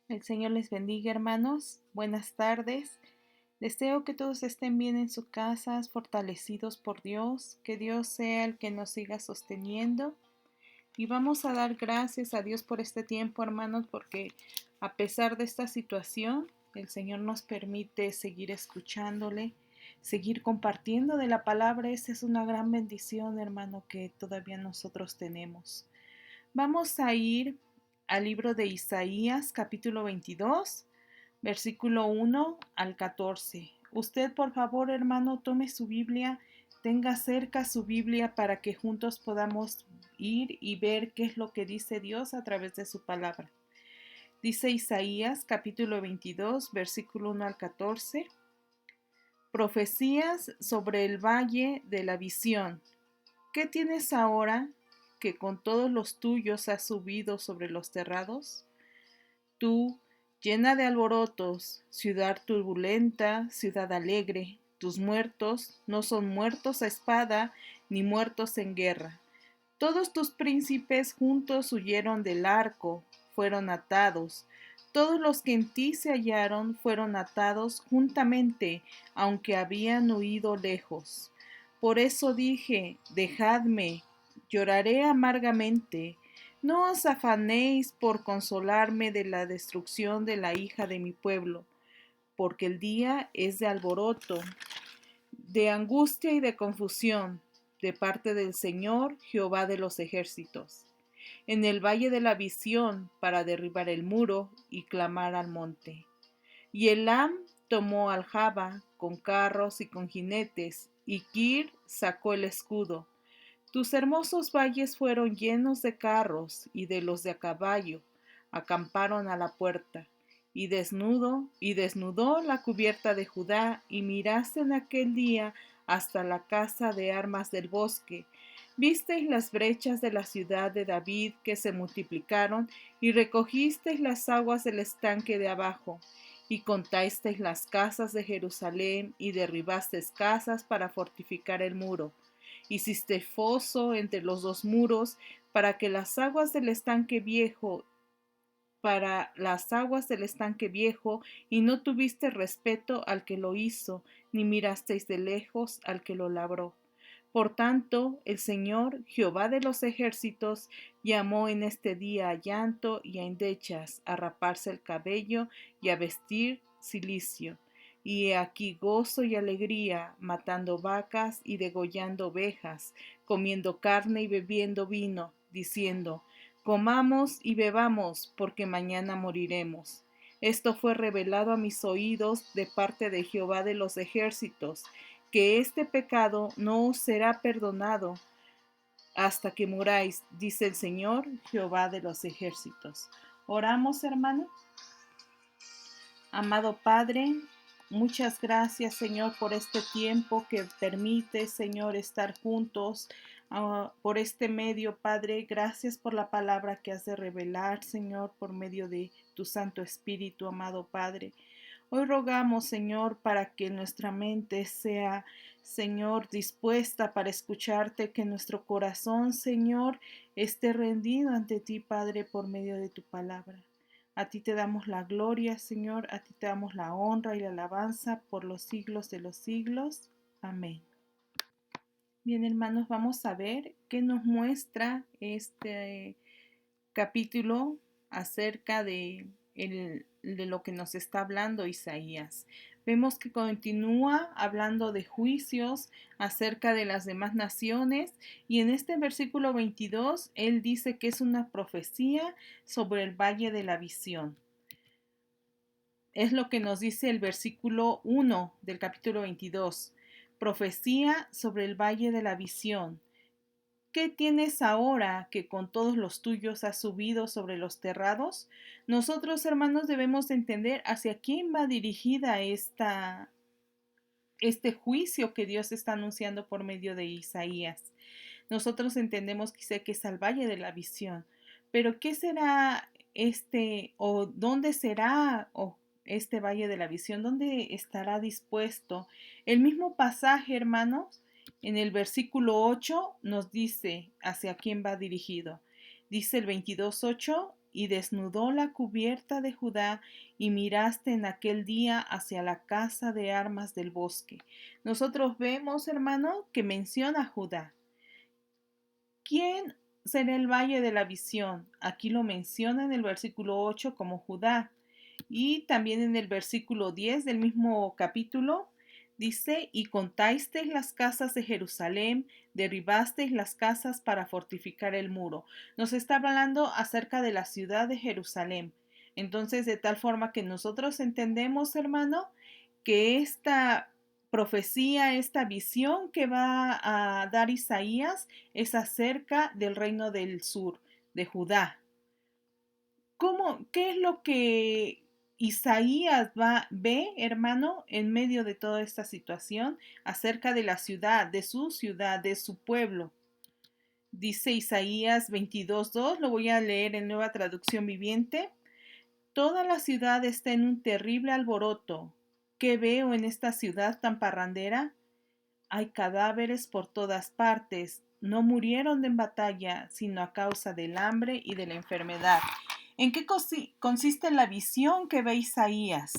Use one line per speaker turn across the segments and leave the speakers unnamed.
El Señor les bendiga, hermanos. Buenas tardes. Deseo que todos estén bien en sus casas, fortalecidos por Dios, que Dios sea el que nos siga sosteniendo. Y vamos a dar gracias a Dios por este tiempo, hermanos, porque a pesar de esta situación, el Señor nos permite seguir escuchándole, seguir compartiendo de la palabra. Esa es una gran bendición, hermano, que todavía nosotros tenemos. Vamos a ir al libro de Isaías, capítulo 22, versículo 1 al 14. Usted, por favor, hermano, tome su Biblia, tenga cerca su Biblia para que juntos podamos ir y ver qué es lo que dice Dios a través de su palabra. Dice Isaías, capítulo 22, versículo 1 al 14. Profecías sobre el valle de la visión. ¿Qué tienes ahora que con todos los tuyos has subido sobre los terrados? Tú, llena de alborotos, ciudad turbulenta, ciudad alegre, tus muertos no son muertos a espada, ni muertos en guerra. Todos tus príncipes juntos huyeron del arco, fueron atados. Todos los que en ti se hallaron fueron atados juntamente, aunque habían huido lejos. Por eso dije, dejadme, lloraré amargamente. No os afanéis por consolarme de la destrucción de la hija de mi pueblo, porque el día es de alboroto, de angustia y de confusión, de parte del Señor Jehová de los ejércitos, en el valle de la visión para derribar el muro y clamar al monte. Y Elam tomó aljaba con carros y con jinetes, y Kir sacó el escudo. Tus hermosos valles fueron llenos de carros y de los de a caballo, acamparon a la puerta. Y desnudó la cubierta de Judá, y miraste en aquel día hasta la casa de armas del bosque. Visteis las brechas de la ciudad de David que se multiplicaron, y recogisteis las aguas del estanque de abajo, y contasteis las casas de Jerusalén, y derribasteis casas para fortificar el muro. Hiciste foso entre los dos muros para que las aguas del estanque viejo y no tuviste respeto al que lo hizo, ni mirasteis de lejos al que lo labró. Por tanto, el Señor, Jehová de los ejércitos, llamó en este día a llanto y a endechas, a raparse el cabello y a vestir cilicio. Y he aquí gozo y alegría, matando vacas y degollando ovejas, comiendo carne y bebiendo vino, diciendo, comamos y bebamos, porque mañana moriremos. Esto fue revelado a mis oídos de parte de Jehová de los ejércitos, que este pecado no os será perdonado hasta que muráis, dice el Señor, Jehová de los ejércitos. Oramos, hermano. Amado Padre, muchas gracias, Señor, por este tiempo que permite, Señor, estar juntos por este medio, Padre. Gracias por la palabra que has de revelar, Señor, por medio de tu Santo Espíritu, amado Padre. Hoy rogamos, Señor, para que nuestra mente sea, Señor, dispuesta para escucharte, que nuestro corazón, Señor, esté rendido ante ti, Padre, por medio de tu palabra. A ti te damos la gloria, Señor, a ti te damos la honra y la alabanza por los siglos de los siglos. Amén. Bien, hermanos, vamos a ver qué nos muestra este capítulo acerca de lo que nos está hablando Isaías. Vemos que continúa hablando de juicios acerca de las demás naciones y en este versículo 22 él dice que es una profecía sobre el valle de la visión. Es lo que nos dice el versículo 1 del capítulo 22. Profecía sobre el valle de la visión. ¿Qué tienes ahora que con todos los tuyos has subido sobre los terrados? Nosotros, hermanos, debemos entender hacia quién va dirigida este juicio que Dios está anunciando por medio de Isaías. Nosotros entendemos quizá que es al valle de la visión, pero ¿qué será o dónde será este valle de la visión? ¿Dónde estará dispuesto? El mismo pasaje, hermanos, en el versículo 8 nos dice hacia quién va dirigido. Dice el 22:8, y desnudó la cubierta de Judá, y miraste en aquel día hacia la casa de armas del bosque. Nosotros vemos, hermano, que menciona a Judá. ¿Quién será el valle de la visión? Aquí lo menciona en el versículo 8 como Judá. Y también en el versículo 10 del mismo capítulo dice, y contasteis las casas de Jerusalén, derribasteis las casas para fortificar el muro. Nos está hablando acerca de la ciudad de Jerusalén. Entonces, de tal forma que nosotros entendemos, hermano, que esta profecía, esta visión que va a dar Isaías es acerca del reino del sur, de Judá. ¿Qué es lo que Isaías ve, hermano, en medio de toda esta situación acerca de la ciudad, de su pueblo? Dice Isaías 22:2, lo voy a leer en Nueva Traducción Viviente. Toda la ciudad está en un terrible alboroto. ¿Qué veo en esta ciudad tan parrandera? Hay cadáveres por todas partes. No murieron en batalla, sino a causa del hambre y de la enfermedad. ¿En qué consiste la visión que ve Isaías?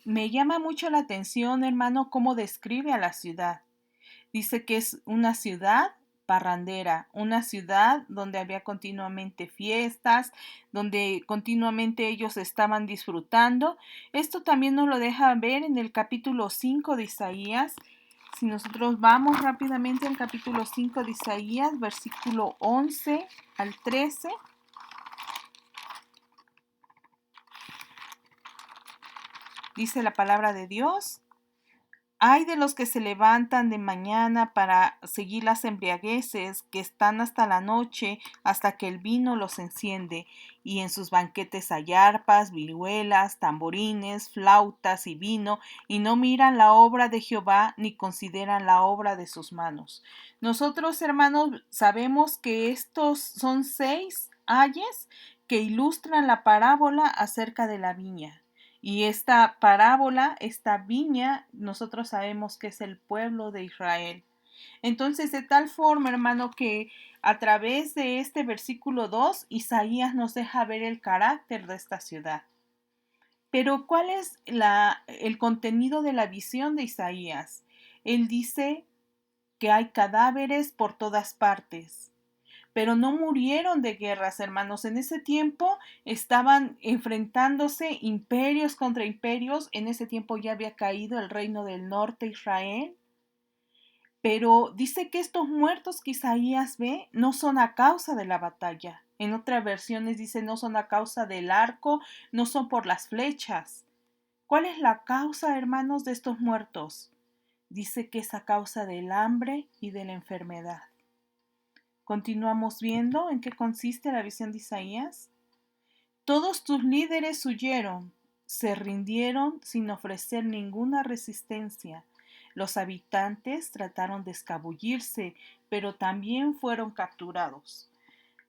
Me llama mucho la atención, hermano, cómo describe a la ciudad. Dice que es una ciudad parrandera, una ciudad donde había continuamente fiestas, donde continuamente ellos estaban disfrutando. Esto también nos lo deja ver en el capítulo 5 de Isaías. Si nosotros vamos rápidamente al capítulo 5 de Isaías, versículo 11 al 13. Dice la palabra de Dios. Ay de los que se levantan de mañana para seguir las embriagueces, que están hasta la noche, hasta que el vino los enciende, y en sus banquetes hay arpas, vihuelas, tamborines, flautas y vino, y no miran la obra de Jehová, ni consideran la obra de sus manos. Nosotros, hermanos, sabemos que estos son 6 ayes que ilustran la parábola acerca de la viña. Y esta parábola, esta viña, nosotros sabemos que es el pueblo de Israel. Entonces, de tal forma, hermano, que a través de este versículo 2, Isaías nos deja ver el carácter de esta ciudad. Pero, ¿cuál es el contenido de la visión de Isaías? Él dice que hay cadáveres por todas partes. Pero no murieron de guerras, hermanos. En ese tiempo estaban enfrentándose imperios contra imperios. En ese tiempo ya había caído el reino del norte, Israel. Pero dice que estos muertos que Isaías ve no son a causa de la batalla. En otras versiones dice no son a causa del arco, no son por las flechas. ¿Cuál es la causa, hermanos, de estos muertos? Dice que es a causa del hambre y de la enfermedad. Continuamos viendo en qué consiste la visión de Isaías. Todos tus líderes huyeron, se rindieron sin ofrecer ninguna resistencia. Los habitantes trataron de escabullirse, pero también fueron capturados.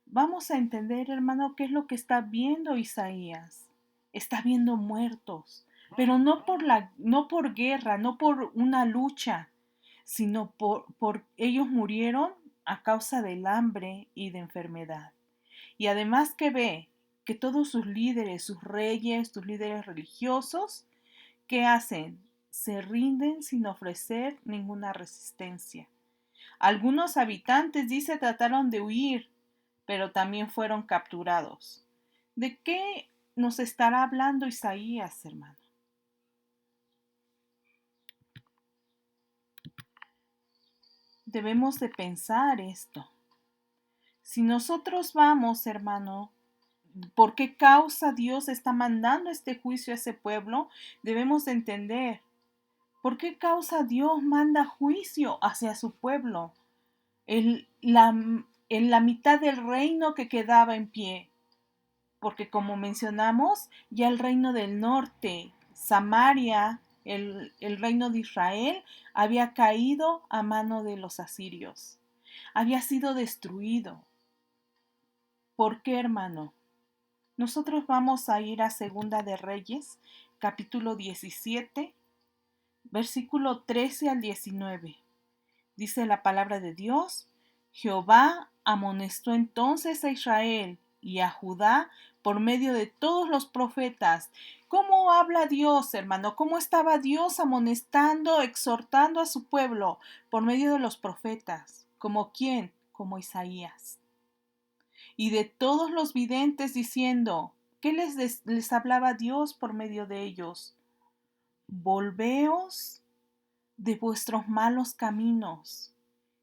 Vamos a entender, hermano, qué es lo que está viendo Isaías. Está viendo muertos, pero no por guerra, no por una lucha, sino por ellos murieron a causa del hambre y de enfermedad. Y además que ve que todos sus líderes, sus reyes, sus líderes religiosos, ¿qué hacen? Se rinden sin ofrecer ninguna resistencia. Algunos habitantes, dice, trataron de huir, pero también fueron capturados. ¿De qué nos estará hablando Isaías, hermano? Debemos de pensar esto. Si nosotros vamos, hermano, ¿por qué causa Dios está mandando este juicio a ese pueblo? Debemos de entender. ¿Por qué causa Dios manda juicio hacia su pueblo? En la mitad del reino que quedaba en pie. Porque como mencionamos, ya el reino del norte, Samaria, el reino de Israel, había caído a mano de los asirios. Había sido destruido. ¿Por qué, hermano? Nosotros vamos a ir a Segunda de Reyes, capítulo 17, versículo 13 al 19. Dice la palabra de Dios: Jehová amonestó entonces a Israel y a Judá por medio de todos los profetas. ¿Cómo habla Dios, hermano? ¿Cómo estaba Dios amonestando, exhortando a su pueblo por medio de los profetas? ¿Como quién? Como Isaías. Y de todos los videntes diciendo, ¿qué les hablaba Dios por medio de ellos? Volveos de vuestros malos caminos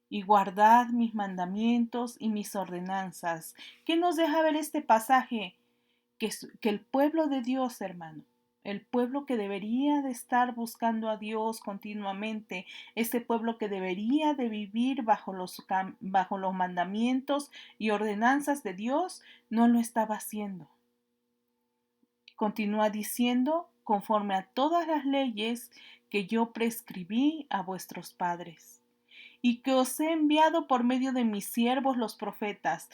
y guardad mis mandamientos y mis ordenanzas. ¿Qué nos deja ver este pasaje? Que el pueblo de Dios, hermano, el pueblo que debería de estar buscando a Dios continuamente, ese pueblo que debería de vivir bajo los mandamientos y ordenanzas de Dios, no lo estaba haciendo. Continúa diciendo, conforme a todas las leyes que yo prescribí a vuestros padres y que os he enviado por medio de mis siervos los profetas.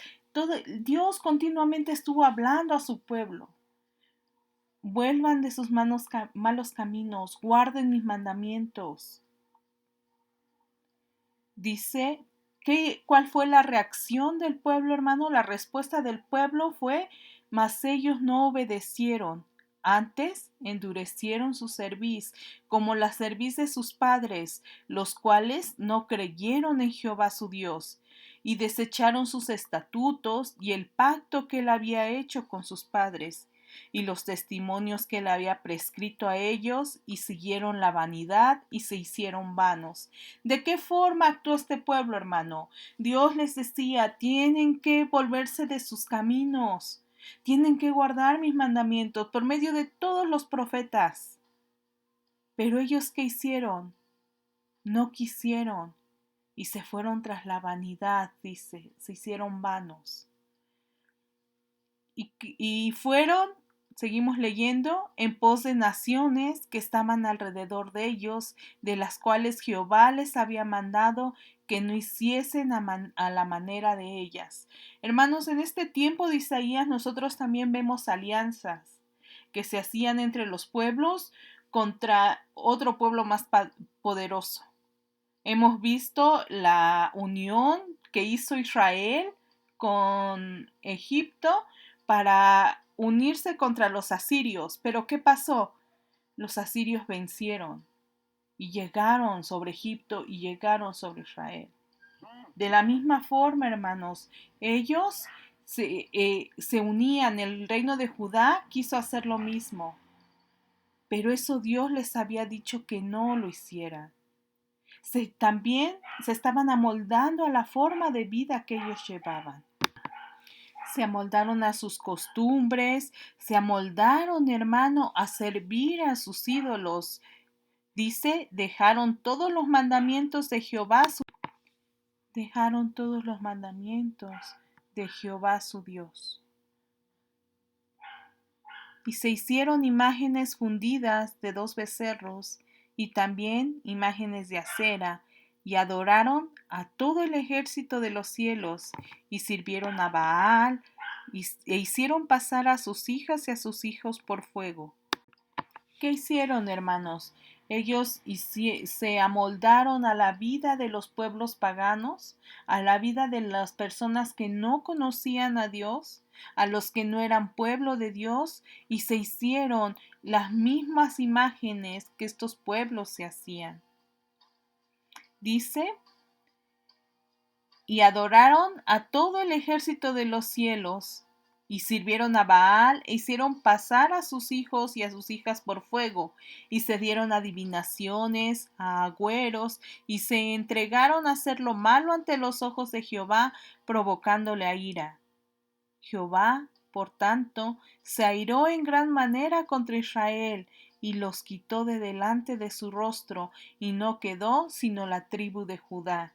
Dios continuamente estuvo hablando a su pueblo. Vuelvan de sus malos caminos, guarden mis mandamientos. Dice, ¿cuál fue la reacción del pueblo, hermano? La respuesta del pueblo fue, mas ellos no obedecieron. Antes endurecieron su cerviz, como la cerviz de sus padres, los cuales no creyeron en Jehová su Dios, y desecharon sus estatutos y el pacto que él había hecho con sus padres, y los testimonios que él había prescrito a ellos, y siguieron la vanidad y se hicieron vanos. ¿De qué forma actuó este pueblo, hermano? Dios les decía, tienen que volverse de sus caminos. Tienen que guardar mis mandamientos por medio de todos los profetas. Pero ellos, ¿qué hicieron? No quisieron y se fueron tras la vanidad, dice, se hicieron vanos. Y fueron, seguimos leyendo, en pos de naciones que estaban alrededor de ellos, de las cuales Jehová les había mandado que no hiciesen a la manera de ellas. Hermanos, en este tiempo de Isaías nosotros también vemos alianzas que se hacían entre los pueblos contra otro pueblo más poderoso. Hemos visto la unión que hizo Israel con Egipto para unirse contra los asirios. Pero ¿qué pasó? Los asirios vencieron y llegaron sobre Egipto y llegaron sobre Israel. De la misma forma, hermanos, ellos se unían, el reino de Judá quiso hacer lo mismo, pero eso Dios les había dicho que no lo hicieran. También se estaban amoldando a la forma de vida que ellos llevaban. Se amoldaron a sus costumbres, se amoldaron, hermano, a servir a sus ídolos. Dice, dejaron todos los mandamientos de Jehová, dejaron todos los mandamientos de Jehová su Dios. Y se hicieron imágenes fundidas de 2 becerros y también imágenes de acera, y adoraron a todo el ejército de los cielos, y sirvieron a Baal, e hicieron pasar a sus hijas y a sus hijos por fuego. ¿Qué hicieron, hermanos? Ellos se amoldaron a la vida de los pueblos paganos, a la vida de las personas que no conocían a Dios, a los que no eran pueblo de Dios, y se hicieron las mismas imágenes que estos pueblos se hacían. Dice, y adoraron a todo el ejército de los cielos, y sirvieron a Baal, e hicieron pasar a sus hijos y a sus hijas por fuego, y se dieron adivinaciones, a agüeros, y se entregaron a hacer lo malo ante los ojos de Jehová, provocándole a ira. Jehová, por tanto, se airó en gran manera contra Israel, y los quitó de delante de su rostro, y no quedó sino la tribu de Judá.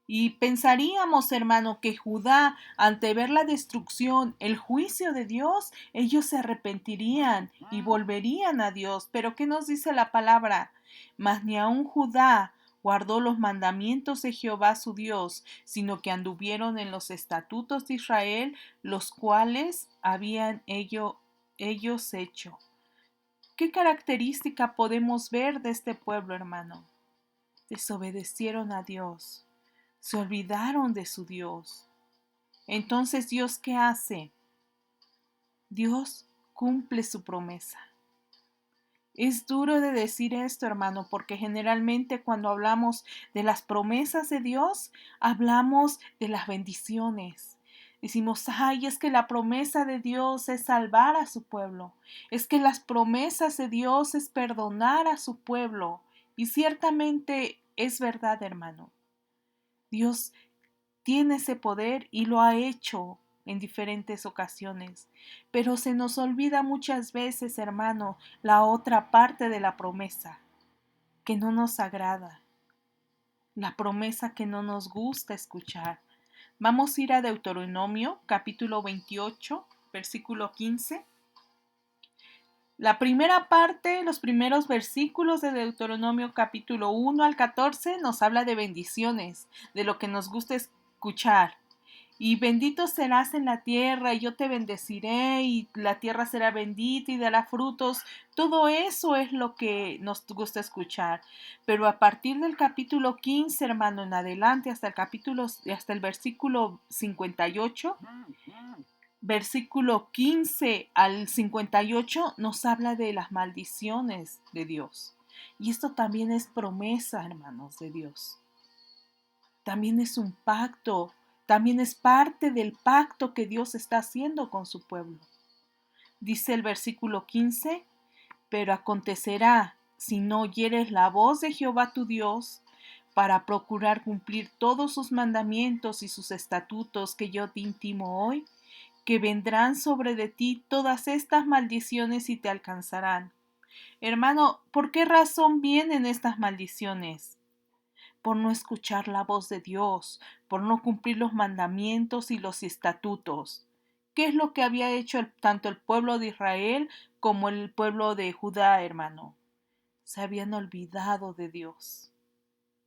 Y pensaríamos, hermano, que Judá, ante ver la destrucción, el juicio de Dios, ellos se arrepentirían y volverían a Dios. Pero ¿qué nos dice la palabra? Mas ni aun Judá guardó los mandamientos de Jehová su Dios, sino que anduvieron en los estatutos de Israel, los cuales habían ellos hecho. ¿Qué característica podemos ver de este pueblo, hermano? Desobedecieron a Dios. Se olvidaron de su Dios. Entonces, ¿Dios qué hace? Dios cumple su promesa. Es duro de decir esto, hermano, porque generalmente cuando hablamos de las promesas de Dios, hablamos de las bendiciones. Decimos, ay, es que la promesa de Dios es salvar a su pueblo. Es que las promesas de Dios es perdonar a su pueblo. Y ciertamente es verdad, hermano. Dios tiene ese poder y lo ha hecho en diferentes ocasiones. Pero se nos olvida muchas veces, hermano, la otra parte de la promesa, que no nos agrada, la promesa que no nos gusta escuchar. Vamos a ir a Deuteronomio, capítulo 28, versículo 15. La primera parte, los primeros versículos de Deuteronomio capítulo 1 al 14 nos habla de bendiciones, de lo que nos gusta escuchar. Y bendito serás en la tierra, y yo te bendeciré, y la tierra será bendita y dará frutos. Todo eso es lo que nos gusta escuchar. Pero a partir del capítulo 15, hermano, en adelante, hasta el versículo 58, versículo 15 al 58, nos habla de las maldiciones de Dios. Y esto también es promesa, hermanos, de Dios. También es un pacto, también es parte del pacto que Dios está haciendo con su pueblo. Dice el versículo 15, pero acontecerá, si no oyeres la voz de Jehová tu Dios, para procurar cumplir todos sus mandamientos y sus estatutos que yo te intimo hoy, que vendrán sobre de ti todas estas maldiciones y te alcanzarán. Hermano, ¿por qué razón vienen estas maldiciones? Por no escuchar la voz de Dios, por no cumplir los mandamientos y los estatutos. ¿Qué es lo que había hecho tanto el pueblo de Israel como el pueblo de Judá, hermano? Se habían olvidado de Dios.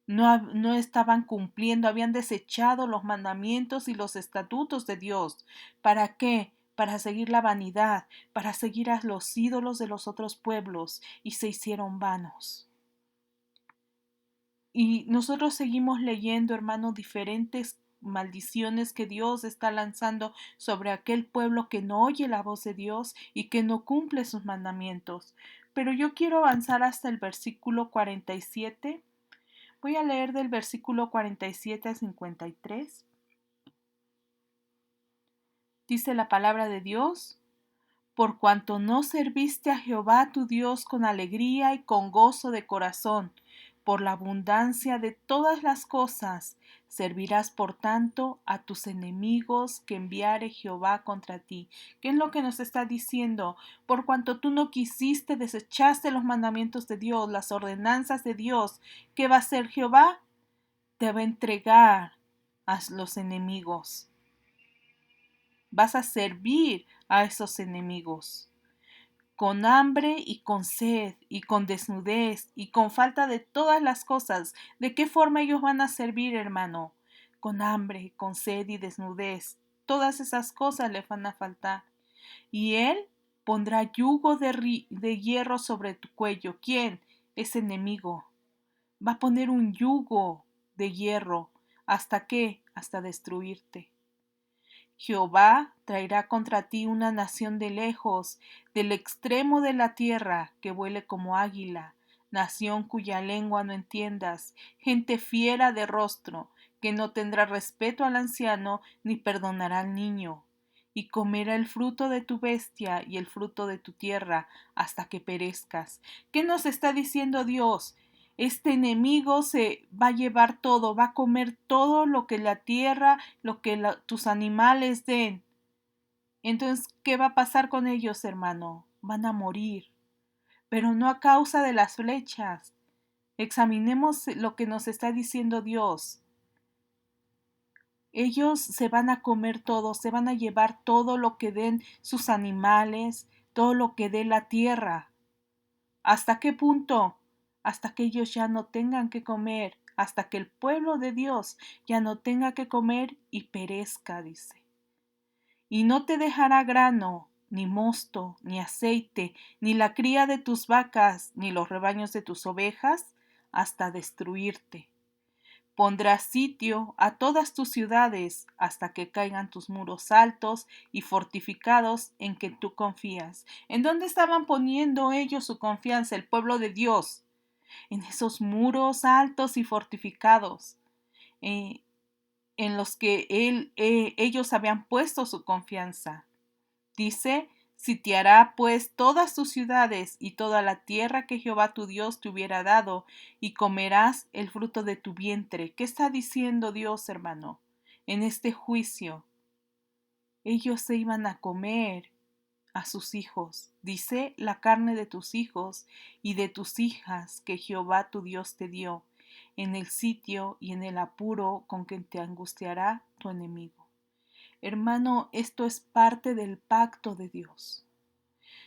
No estaban cumpliendo, habían desechado los mandamientos y los estatutos de Dios. ¿Para qué? Para seguir la vanidad, para seguir a los ídolos de los otros pueblos, y se hicieron vanos. Y nosotros seguimos leyendo, hermano, diferentes maldiciones que Dios está lanzando sobre aquel pueblo que no oye la voz de Dios y que no cumple sus mandamientos. Pero yo quiero avanzar hasta el versículo 47. Voy a leer del versículo 47 al 53. Dice la palabra de Dios: por cuanto no serviste a Jehová tu Dios con alegría y con gozo de corazón, por la abundancia de todas las cosas, servirás por tanto a tus enemigos que enviare Jehová contra ti. ¿Qué es lo que nos está diciendo? Por cuanto tú no quisiste, desechaste los mandamientos de Dios, las ordenanzas de Dios, ¿qué va a hacer Jehová? Te va a entregar a los enemigos. Vas a servir a esos enemigos, con hambre y con sed y con desnudez y con falta de todas las cosas. ¿De qué forma ellos van a servir, hermano? Con hambre, con sed y desnudez. Todas esas cosas les van a faltar. Y él pondrá yugo de hierro sobre tu cuello. ¿Quién? Ese enemigo. Va a poner un yugo de hierro. ¿Hasta qué? Hasta destruirte. Jehová traerá contra ti una nación de lejos, del extremo de la tierra, que vuele como águila, nación cuya lengua no entiendas, gente fiera de rostro, que no tendrá respeto al anciano, ni perdonará al niño, y comerá el fruto de tu bestia y el fruto de tu tierra, hasta que perezcas. ¿Qué nos está diciendo Dios? Este enemigo se va a llevar todo, va a comer todo lo que la tierra, lo que tus animales den. Entonces, ¿qué va a pasar con ellos, hermano? Van a morir, pero no a causa de las flechas. Examinemos lo que nos está diciendo Dios. Ellos se van a comer todo, se van a llevar todo lo que den sus animales, todo lo que dé la tierra. ¿Hasta qué punto? Hasta que ellos ya no tengan que comer, hasta que el pueblo de Dios ya no tenga que comer y perezca, dice. Y no te dejará grano, ni mosto, ni aceite, ni la cría de tus vacas, ni los rebaños de tus ovejas, hasta destruirte. Pondrás sitio a todas tus ciudades hasta que caigan tus muros altos y fortificados en que tú confías. ¿En dónde estaban poniendo ellos su confianza, el pueblo de Dios? En esos muros altos y fortificados, eh, en los que ellos habían puesto su confianza. Dice, sitiará pues todas tus ciudades y toda la tierra que Jehová tu Dios te hubiera dado, y comerás el fruto de tu vientre. ¿Qué está diciendo Dios, hermano? En este juicio, ellos se iban a comer a sus hijos. Dice, la carne de tus hijos y de tus hijas que Jehová tu Dios te dio, en el sitio y en el apuro con que te angustiará tu enemigo. Hermano, esto es parte del pacto de Dios.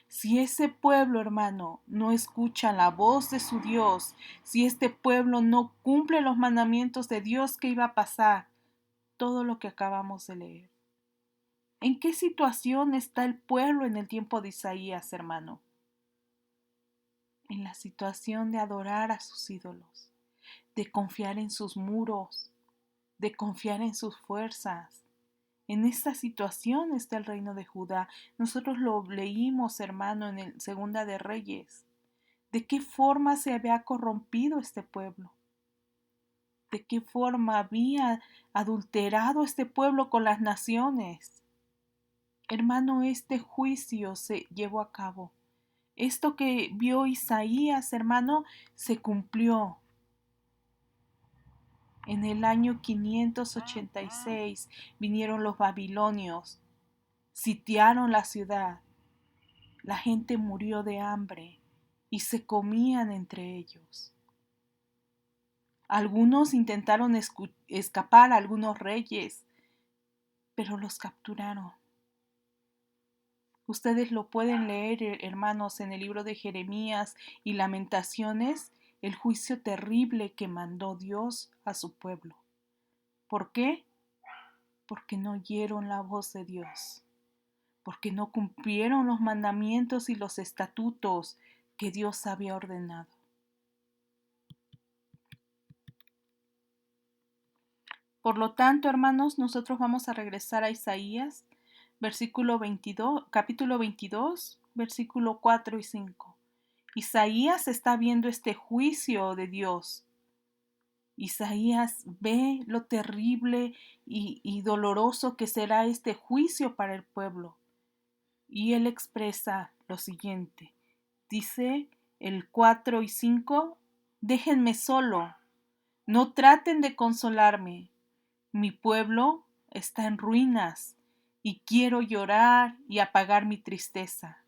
Si ese pueblo, hermano, no escucha la voz de su Dios, si este pueblo no cumple los mandamientos de Dios, ¿qué iba a pasar? Todo lo que acabamos de leer. ¿En qué situación está el pueblo en el tiempo de Isaías, hermano? En la situación de adorar a sus ídolos, de confiar en sus muros, de confiar en sus fuerzas. En esta situación está el reino de Judá. Nosotros lo leímos, hermano, en el Segunda de Reyes. ¿De qué forma se había corrompido este pueblo? ¿De qué forma había adulterado este pueblo con las naciones? Hermano, este juicio se llevó a cabo. Esto que vio Isaías, hermano, se cumplió. En el año 586 vinieron los babilonios, sitiaron la ciudad. La gente murió de hambre y se comían entre ellos. Algunos intentaron escapar, algunos reyes, pero los capturaron. Ustedes lo pueden leer, hermanos, en el libro de Jeremías y Lamentaciones, el juicio terrible que mandó Dios a su pueblo. ¿Por qué? Porque no oyeron la voz de Dios, porque no cumplieron los mandamientos y los estatutos que Dios había ordenado. Por lo tanto, hermanos, nosotros vamos a regresar a Isaías, capítulo 22, versículo 4 y 5. Isaías está viendo este juicio de Dios. Isaías ve lo terrible y doloroso que será este juicio para el pueblo. Y él expresa lo siguiente. Dice el 4 y 5, déjenme solo, no traten de consolarme. Mi pueblo está en ruinas y quiero llorar y apagar mi tristeza.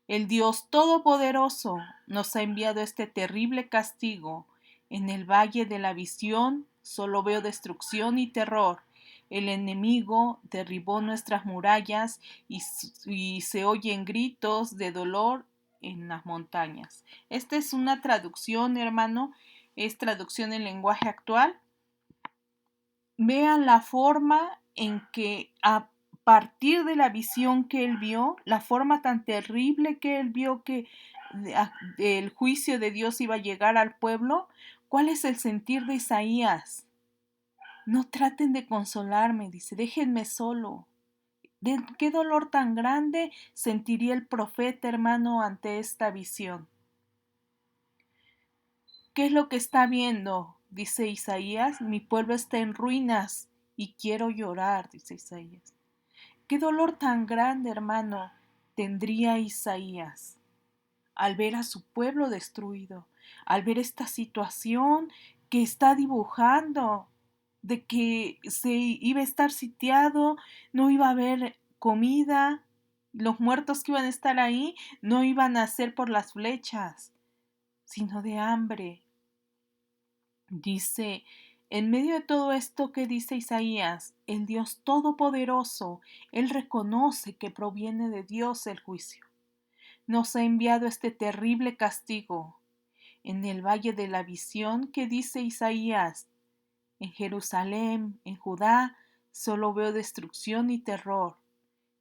El Dios Todopoderoso nos ha enviado este terrible castigo. En el valle de la visión solo veo destrucción y terror. El enemigo derribó nuestras murallas y se oyen gritos de dolor en las montañas. Esta es una traducción, hermano, es traducción en lenguaje actual. Vean la forma en que a partir de la visión que él vio, la forma tan terrible que él vio que el juicio de Dios iba a llegar al pueblo, ¿cuál es el sentir de Isaías? No traten de consolarme, dice, déjenme solo. ¿Qué dolor tan grande sentiría el profeta, hermano, ante esta visión? ¿Qué es lo que está viendo? Dice Isaías, mi pueblo está en ruinas y quiero llorar, dice Isaías. ¿Qué dolor tan grande, hermano, tendría Isaías al ver a su pueblo destruido, al ver esta situación que está dibujando de que se iba a estar sitiado, no iba a haber comida, los muertos que iban a estar ahí no iban a ser por las flechas, sino de hambre? Dice, en medio de todo esto que dice Isaías, el Dios Todopoderoso, Él reconoce que proviene de Dios el juicio. Nos ha enviado este terrible castigo. En el valle de la visión que dice Isaías, en Jerusalén, en Judá, solo veo destrucción y terror.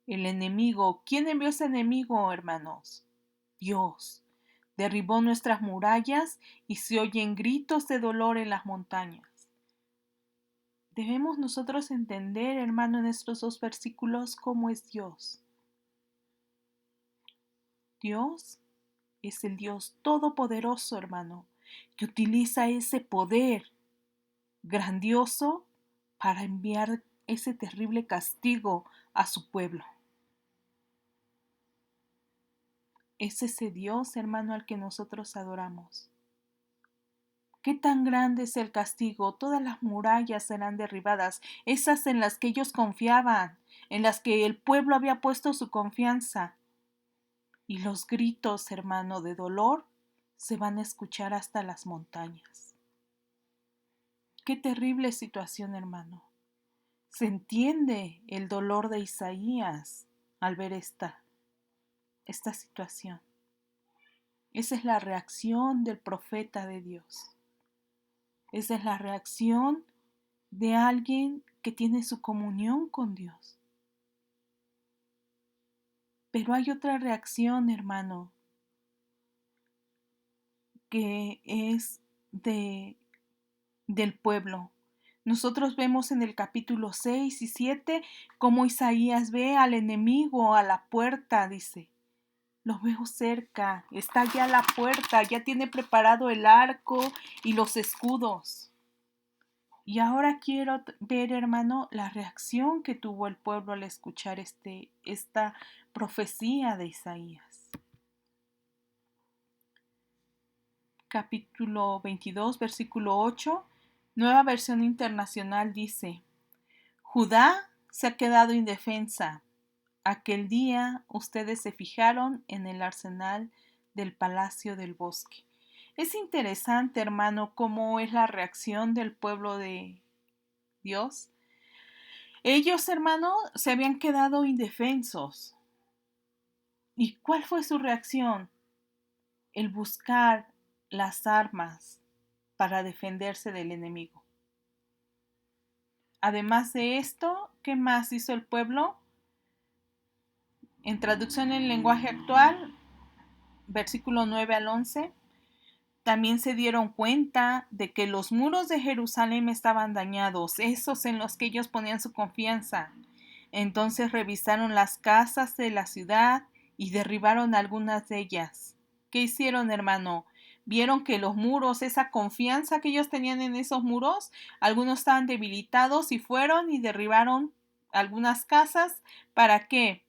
El enemigo, ¿quién envió ese enemigo, hermanos? Dios. Derribó nuestras murallas y se oyen gritos de dolor en las montañas. Debemos nosotros entender, hermano, en estos dos versículos cómo es Dios. Dios es el Dios todopoderoso, hermano, que utiliza ese poder grandioso para enviar ese terrible castigo a su pueblo. Es ese Dios, hermano, al que nosotros adoramos. ¿Qué tan grande es el castigo? Todas las murallas serán derribadas, esas en las que ellos confiaban, en las que el pueblo había puesto su confianza. Y los gritos, hermano, de dolor se van a escuchar hasta las montañas. Qué terrible situación, hermano. Se entiende el dolor de Isaías al ver esta situación. Esa es la reacción del profeta de Dios. Esa es la reacción de alguien que tiene su comunión con Dios. Pero hay otra reacción, hermano, que es del pueblo. Nosotros vemos en el capítulo 6 y 7 cómo Isaías ve al enemigo a la puerta, dice. Lo veo cerca, está ya a la puerta, ya tiene preparado el arco y los escudos. Y ahora quiero ver, hermano, la reacción que tuvo el pueblo al escuchar esta profecía de Isaías. Capítulo 22, versículo 8, Nueva Versión Internacional dice: Judá se ha quedado indefensa. Aquel día ustedes se fijaron en el arsenal del palacio del bosque. Es interesante, hermano, cómo es la reacción del pueblo de Dios. Ellos, hermano, se habían quedado indefensos. ¿Y cuál fue su reacción? El buscar las armas para defenderse del enemigo. Además de esto, ¿qué más hizo el pueblo? En traducción en lenguaje actual, versículo 9 al 11, también se dieron cuenta de que los muros de Jerusalén estaban dañados, esos en los que ellos ponían su confianza. Entonces revisaron las casas de la ciudad y derribaron algunas de ellas. ¿Qué hicieron, hermano? Vieron que los muros, esa confianza que ellos tenían en esos muros, algunos estaban debilitados y fueron y derribaron algunas casas. ¿Para qué?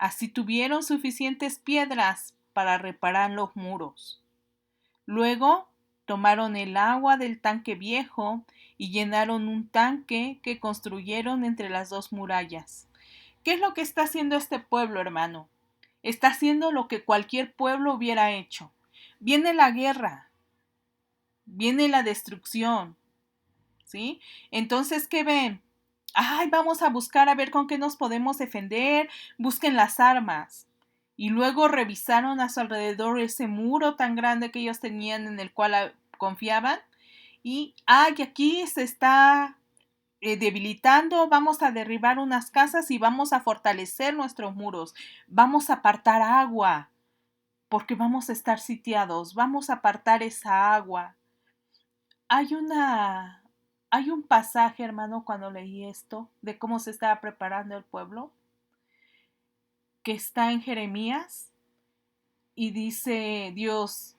Así tuvieron suficientes piedras para reparar los muros. Luego tomaron el agua del tanque viejo y llenaron un tanque que construyeron entre las dos murallas. ¿Qué es lo que está haciendo este pueblo, hermano? Está haciendo lo que cualquier pueblo hubiera hecho. Viene la guerra, viene la destrucción, ¿sí? Entonces, ¿qué ven? Ay, vamos a buscar a ver con qué nos podemos defender, busquen las armas. Y luego revisaron a su alrededor ese muro tan grande que ellos tenían en el cual confiaban. Y, ay, aquí se está debilitando, vamos a derribar unas casas y vamos a fortalecer nuestros muros. Vamos a apartar agua, porque vamos a estar sitiados. Vamos a apartar esa agua. Hay hay un pasaje, hermano, cuando leí esto, de cómo se estaba preparando el pueblo, que está en Jeremías, y dice Dios,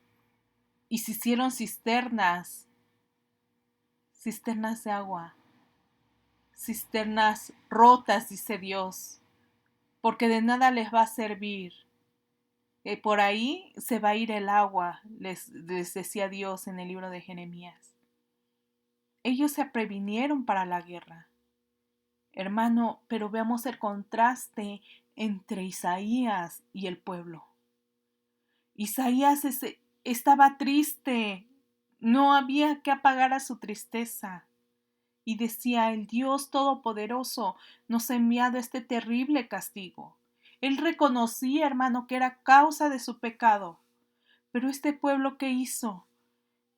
y se hicieron cisternas de agua, cisternas rotas, dice Dios, porque de nada les va a servir. Por ahí se va a ir el agua, les decía Dios en el libro de Jeremías. Ellos se previnieron para la guerra. Hermano, pero veamos el contraste entre Isaías y el pueblo. Isaías estaba triste, no había que apagar a su tristeza. Y decía, el Dios Todopoderoso nos ha enviado este terrible castigo. Él reconocía, hermano, que era causa de su pecado. Pero este pueblo, ¿qué hizo?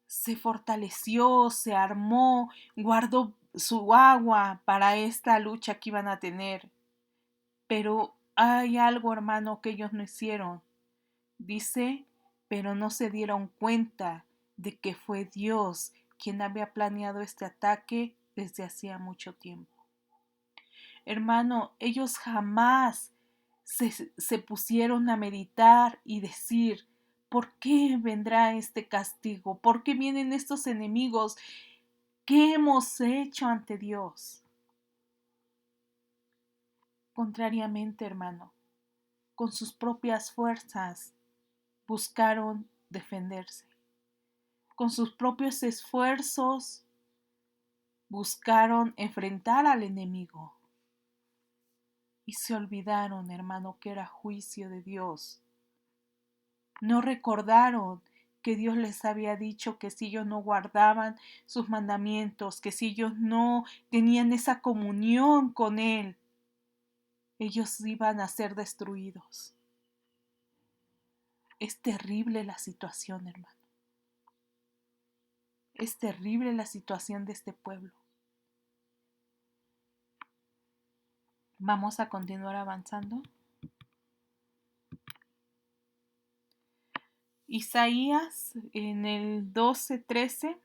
Se fortaleció, se armó, guardó su agua para esta lucha que iban a tener. Pero hay algo, hermano, que ellos no hicieron. Dice, pero no se dieron cuenta de que fue Dios quien había planeado este ataque desde hacía mucho tiempo. Hermano, ellos jamás se pusieron a meditar y decir, ¿por qué vendrá este castigo? ¿Por qué vienen estos enemigos? ¿Qué hemos hecho ante Dios? Contrariamente, hermano, con sus propias fuerzas buscaron defenderse. Con sus propios esfuerzos buscaron enfrentar al enemigo. Y se olvidaron, hermano, que era juicio de Dios. No recordaron que Dios les había dicho que si ellos no guardaban sus mandamientos, que si ellos no tenían esa comunión con Él, ellos iban a ser destruidos. Es terrible la situación, hermano. Es terrible la situación de este pueblo. Vamos a continuar avanzando. Isaías en el 12:13,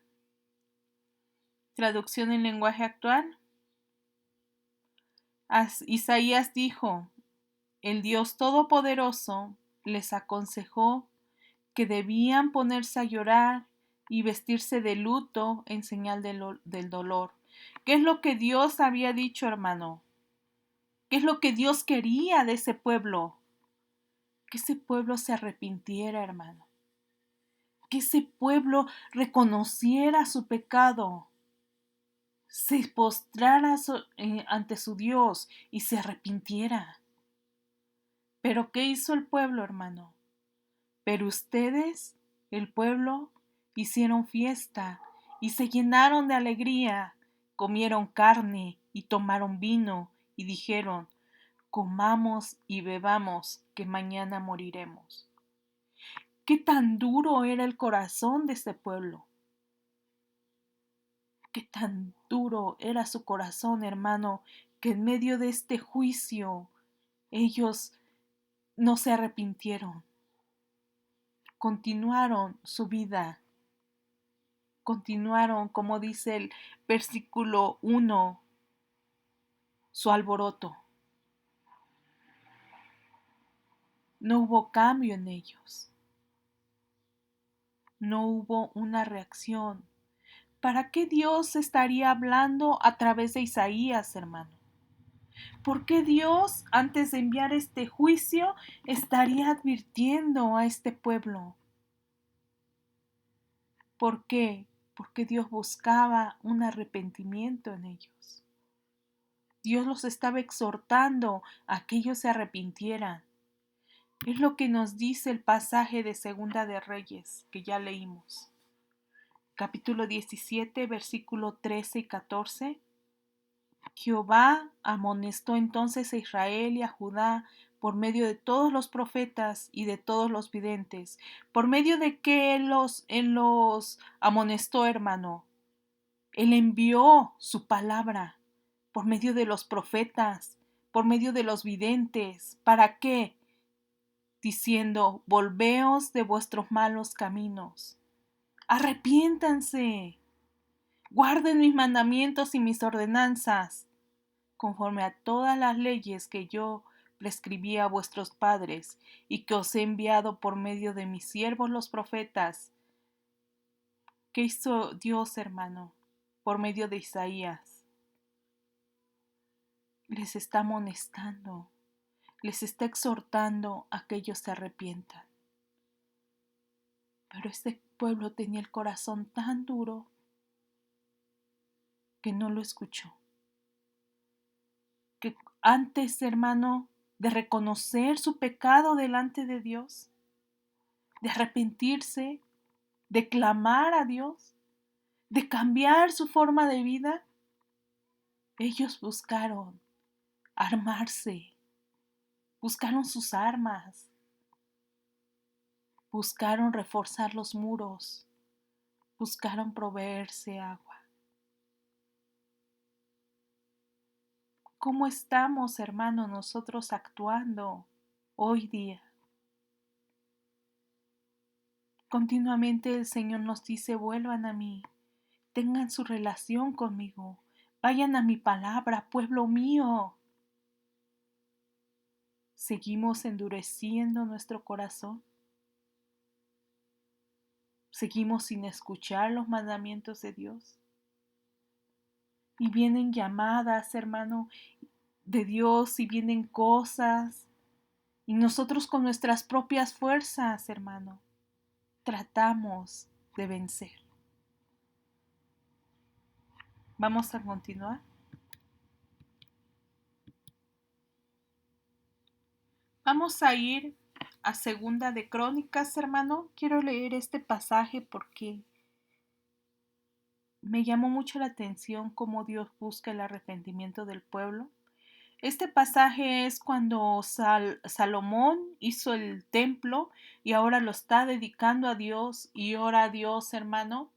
traducción en lenguaje actual. Isaías dijo, el Dios Todopoderoso les aconsejó que debían ponerse a llorar y vestirse de luto en señal del dolor. ¿Qué es lo que Dios había dicho, hermano? ¿Qué es lo que Dios quería de ese pueblo? Que ese pueblo se arrepintiera, hermano. Que ese pueblo reconociera su pecado, se postrara ante su Dios y se arrepintiera. Pero ¿qué hizo el pueblo, hermano? Pero ustedes, el pueblo, hicieron fiesta y se llenaron de alegría, comieron carne y tomaron vino y dijeron, comamos y bebamos, que mañana moriremos. ¿Qué tan duro era el corazón de ese pueblo? ¿Qué tan duro era su corazón, hermano, que en medio de este juicio ellos no se arrepintieron? Continuaron su vida, continuaron, como dice el versículo 1, su alboroto. No hubo cambio en ellos, no hubo una reacción. ¿Para qué Dios estaría hablando a través de Isaías, hermano? ¿Por qué Dios, antes de enviar este juicio, estaría advirtiendo a este pueblo? ¿Por qué? Porque Dios buscaba un arrepentimiento en ellos. Dios los estaba exhortando a que ellos se arrepintieran. Es lo que nos dice el pasaje de Segunda de Reyes, que ya leímos. Capítulo 17, versículo 13 y 14. Jehová amonestó entonces a Israel y a Judá por medio de todos los profetas y de todos los videntes. ¿Por medio de qué él los amonestó, hermano? Él envió su palabra por medio de los profetas, por medio de los videntes. ¿Para qué? Diciendo, volveos de vuestros malos caminos. Arrepiéntanse. Guarden mis mandamientos y mis ordenanzas, conforme a todas las leyes que yo prescribí a vuestros padres y que os he enviado por medio de mis siervos los profetas. ¿Qué hizo Dios, hermano? Por medio de Isaías. Les está amonestando, les está exhortando a que ellos se arrepientan. Pero este pueblo tenía el corazón tan duro que no lo escuchó. Que antes, hermano, de reconocer su pecado delante de Dios, de arrepentirse, de clamar a Dios, de cambiar su forma de vida, ellos buscaron armarse, buscaron sus armas, buscaron reforzar los muros, buscaron proveerse agua. ¿Cómo estamos, hermano, nosotros actuando hoy día? Continuamente el Señor nos dice, vuelvan a mí, tengan su relación conmigo, Vayan a mi palabra, pueblo mío. ¿Seguimos endureciendo nuestro corazón? ¿Seguimos sin escuchar los mandamientos de Dios? Y vienen llamadas, hermano, de Dios, y vienen cosas, y nosotros con nuestras propias fuerzas, hermano, tratamos de vencer. Vamos a continuar. Vamos a ir a Segunda de Crónicas, hermano. Quiero leer este pasaje porque me llamó mucho la atención cómo Dios busca el arrepentimiento del pueblo. Este pasaje es cuando Salomón hizo el templo y ahora lo está dedicando a Dios y ora a Dios, hermano.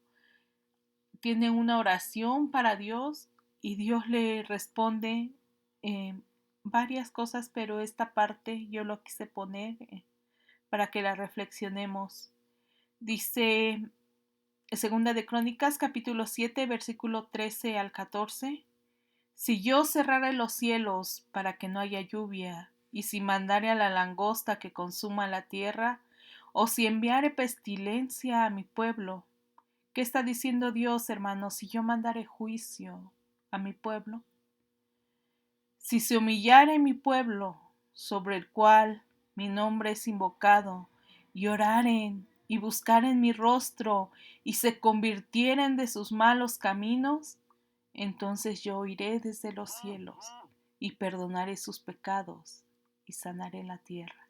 Tiene una oración para Dios y Dios le responde varias cosas, pero esta parte yo lo quise poner para que la reflexionemos. Dice Segunda de Crónicas, capítulo 7, versículo 13 al 14. Si yo cerrare los cielos para que no haya lluvia, y si mandare a la langosta que consuma la tierra, o si enviare pestilencia a mi pueblo. ¿Qué está diciendo Dios, hermanos? Si yo mandare juicio a mi pueblo. Si se humillare mi pueblo, sobre el cual mi nombre es invocado, y oraren y buscaren mi rostro, y se convirtieren de sus malos caminos, entonces yo oiré desde los cielos, y perdonaré sus pecados, y sanaré la tierra.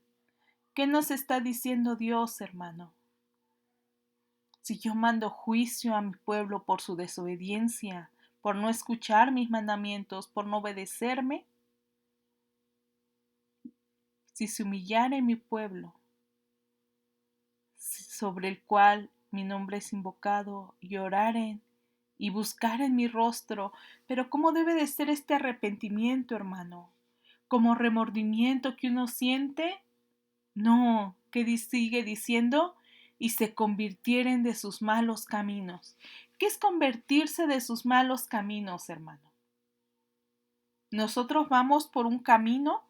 ¿Qué nos está diciendo Dios, hermano? Si yo mando juicio a mi pueblo por su desobediencia, por no escuchar mis mandamientos, por no obedecerme, si se humillare mi pueblo, sobre el cual mi nombre es invocado, y oraren y buscaren mi rostro. Pero ¿cómo debe de ser este arrepentimiento, hermano? ¿Como remordimiento que uno siente? No, que sigue diciendo, y se convirtieren de sus malos caminos. ¿Qué es convertirse de sus malos caminos, hermano? Nosotros vamos por un camino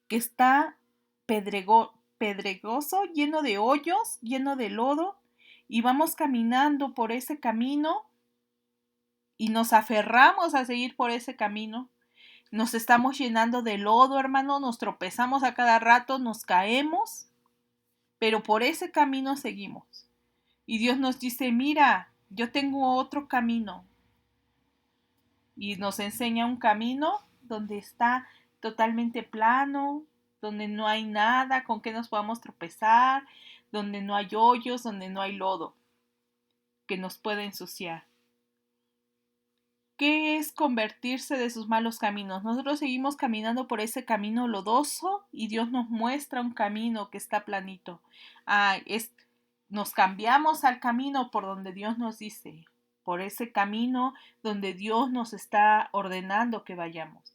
que está pedregoso, lleno de hoyos, lleno de lodo, y vamos caminando por ese camino y nos aferramos a seguir por ese camino. Nos estamos llenando de lodo, hermano, nos tropezamos a cada rato, nos caemos, pero por ese camino seguimos. Y Dios nos dice, mira, yo tengo otro camino. Y nos enseña un camino donde está totalmente plano, donde no hay nada con que nos podamos tropezar, donde no hay hoyos, donde no hay lodo que nos pueda ensuciar. ¿Qué es convertirse de sus malos caminos? Nosotros seguimos caminando por ese camino lodoso y Dios nos muestra un camino que está planito. Nos cambiamos al camino por donde Dios nos dice, por ese camino donde Dios nos está ordenando que vayamos.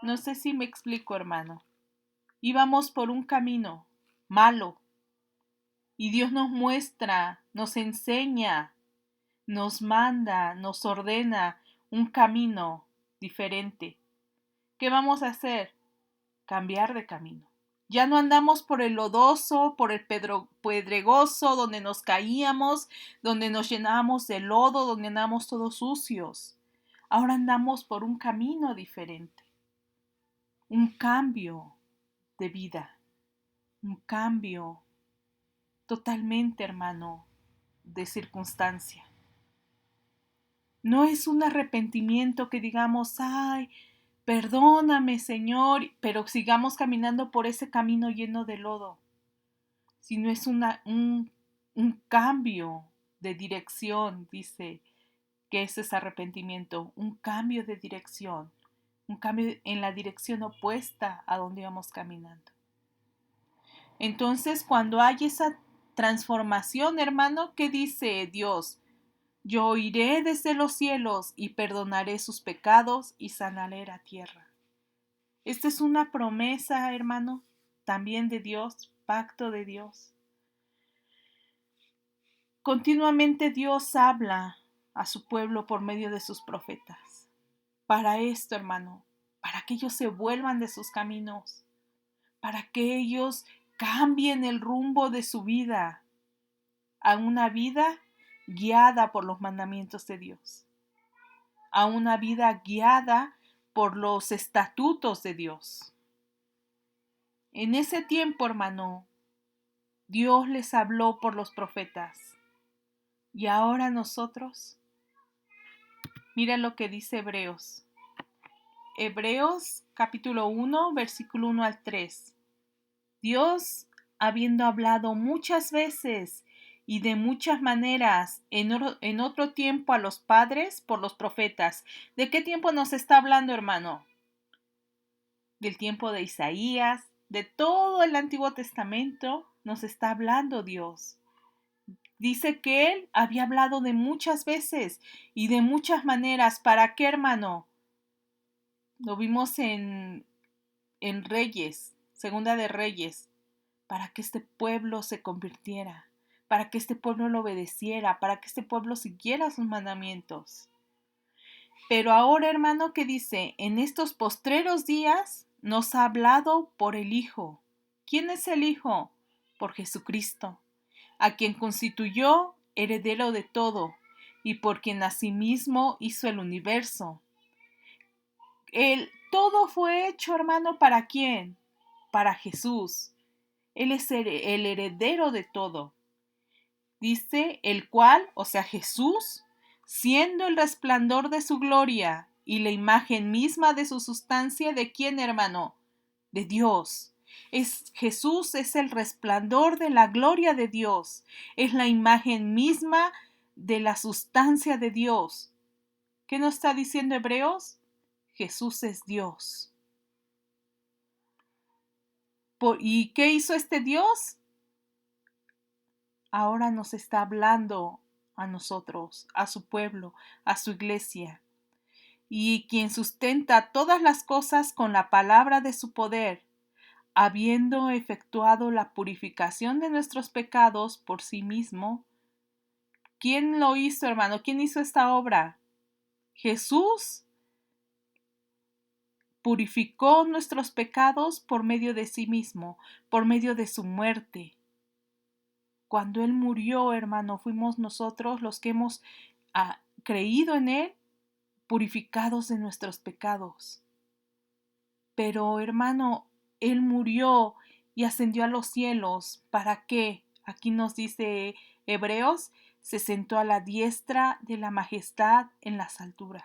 No sé si me explico, hermano. Íbamos por un camino malo y Dios nos muestra, nos enseña, nos manda, nos ordena un camino diferente. ¿Qué vamos a hacer? Cambiar de camino. Ya no andamos por el lodoso, por el pedregoso, donde nos caíamos, donde nos llenábamos de lodo, donde andamos todos sucios. Ahora andamos por un camino diferente. Un cambio de vida. Un cambio totalmente, hermano, de circunstancia. No es un arrepentimiento que digamos, ay, perdóname, Señor, pero sigamos caminando por ese camino lleno de lodo, sino es un cambio de dirección, dice que ese es arrepentimiento, un cambio de dirección, un cambio en la dirección opuesta a donde íbamos caminando. Entonces, cuando hay esa transformación, hermano, ¿qué dice Dios? Yo iré desde los cielos y perdonaré sus pecados y sanaré la tierra. Esta es una promesa, hermano, también de Dios, pacto de Dios. Continuamente Dios habla a su pueblo por medio de sus profetas. Para esto, hermano, para que ellos se vuelvan de sus caminos, para que ellos cambien el rumbo de su vida a una vida guiada por los mandamientos de Dios, a una vida guiada por los estatutos de Dios. En ese tiempo, hermano, Dios les habló por los profetas. Y ahora nosotros, mira lo que dice Hebreos. Hebreos capítulo 1, versículo 1 al 3. Dios, habiendo hablado muchas veces y de muchas maneras en otro tiempo a los padres por los profetas. ¿De qué tiempo nos está hablando, hermano? Del tiempo de Isaías, de todo el Antiguo Testamento nos está hablando Dios. Dice que Él había hablado de muchas veces y de muchas maneras. ¿Para qué, hermano? Lo vimos en Reyes, Segunda de Reyes, para que este pueblo se convirtiera, para que este pueblo lo obedeciera, para que este pueblo siguiera sus mandamientos. Pero ahora, hermano, ¿qué dice? En estos postreros días nos ha hablado por el Hijo. ¿Quién es el Hijo? Por Jesucristo, a quien constituyó heredero de todo y por quien asimismo hizo el universo. Todo fue hecho, hermano, ¿para quién? Para Jesús. Él es el heredero de todo. Dice, el cual, o sea, Jesús, siendo el resplandor de su gloria y la imagen misma de su sustancia, ¿de quién, hermano? De Dios. Jesús es el resplandor de la gloria de Dios. Es la imagen misma de la sustancia de Dios. ¿Qué nos está diciendo Hebreos? Jesús es Dios. ¿Y qué hizo este Dios? Ahora nos está hablando a nosotros, a su pueblo, a su iglesia. Y quien sustenta todas las cosas con la palabra de su poder, habiendo efectuado la purificación de nuestros pecados por sí mismo. ¿Quién lo hizo, hermano? ¿Quién hizo esta obra? Jesús purificó nuestros pecados por medio de sí mismo, por medio de su muerte. Cuando Él murió, hermano, fuimos nosotros los que hemos creído en Él, purificados de nuestros pecados. Pero, hermano, Él murió y ascendió a los cielos. ¿Para qué? Aquí nos dice Hebreos, se sentó a la diestra de la majestad en las alturas.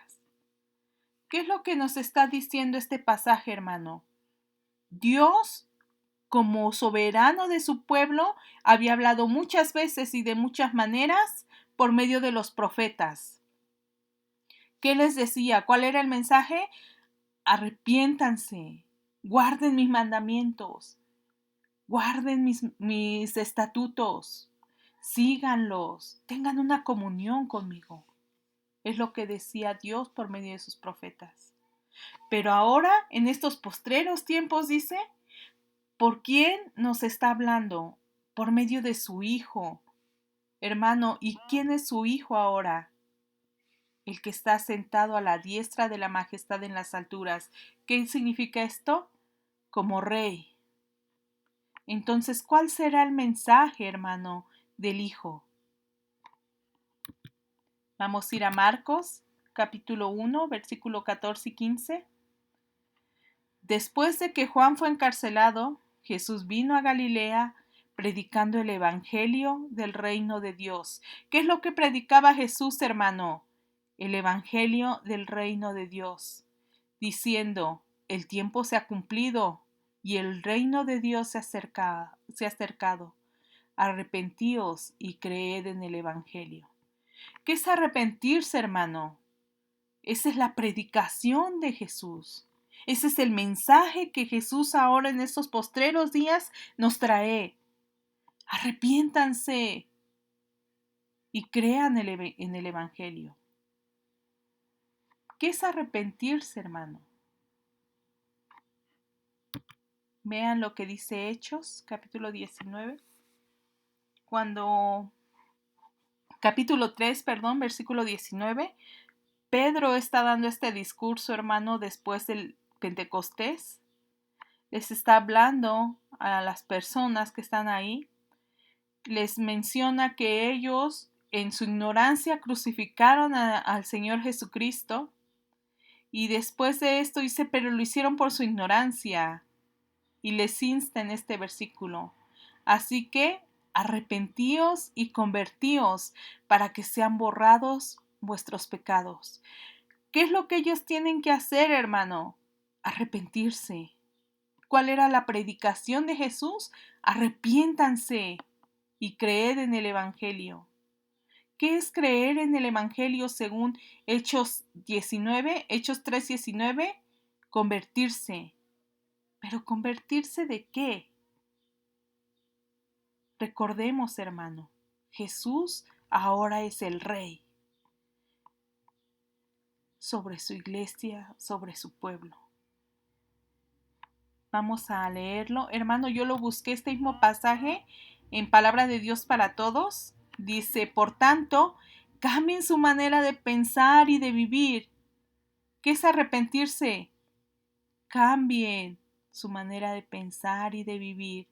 ¿Qué es lo que nos está diciendo este pasaje, hermano? Dios, como soberano de su pueblo, había hablado muchas veces y de muchas maneras por medio de los profetas. ¿Qué les decía? ¿Cuál era el mensaje? Arrepiéntanse, guarden mis mandamientos, guarden mis estatutos, síganlos, tengan una comunión conmigo. Es lo que decía Dios por medio de sus profetas. Pero ahora, en estos postreros tiempos, dice, ¿por quién nos está hablando? Por medio de su Hijo. Hermano, ¿y quién es su Hijo ahora? El que está sentado a la diestra de la majestad en las alturas. ¿Qué significa esto? Como rey. Entonces, ¿cuál será el mensaje, hermano, del Hijo? Vamos a ir a Marcos, capítulo 1, versículo 14 y 15. Después de que Juan fue encarcelado, Jesús vino a Galilea predicando el evangelio del reino de Dios. ¿Qué es lo que predicaba Jesús, hermano? El evangelio del reino de Dios, diciendo, el tiempo se ha cumplido y el reino de Dios se ha acercado. Arrepentíos y creed en el evangelio. ¿Qué es arrepentirse, hermano? Esa es la predicación de Jesús. Ese es el mensaje que Jesús ahora en estos postreros días nos trae. Arrepiéntanse y crean en el evangelio. ¿Qué es arrepentirse, hermano? Vean lo que dice Hechos, capítulo 19. capítulo 3, perdón, versículo 19. Pedro está dando este discurso, hermano, después del Pentecostés. Les está hablando a las personas que están ahí. Les menciona que ellos en su ignorancia crucificaron al Señor Jesucristo. Y después de esto dice, pero lo hicieron por su ignorancia. Y les insta en este versículo. Así que arrepentíos y convertíos para que sean borrados vuestros pecados. ¿Qué es lo que ellos tienen que hacer, hermano? Arrepentirse. ¿Cuál era la predicación de Jesús? Arrepiéntanse y creed en el Evangelio. ¿Qué es creer en el Evangelio según Hechos 19, Hechos 3:19? Convertirse. ¿Pero convertirse de qué? Recordemos, hermano, Jesús ahora es el Rey sobre su iglesia, sobre su pueblo. Vamos a leerlo. Hermano, yo lo busqué este mismo pasaje en Palabra de Dios para Todos. Dice, por tanto, cambien su manera de pensar y de vivir. ¿Qué es arrepentirse? Cambien su manera de pensar y de vivir.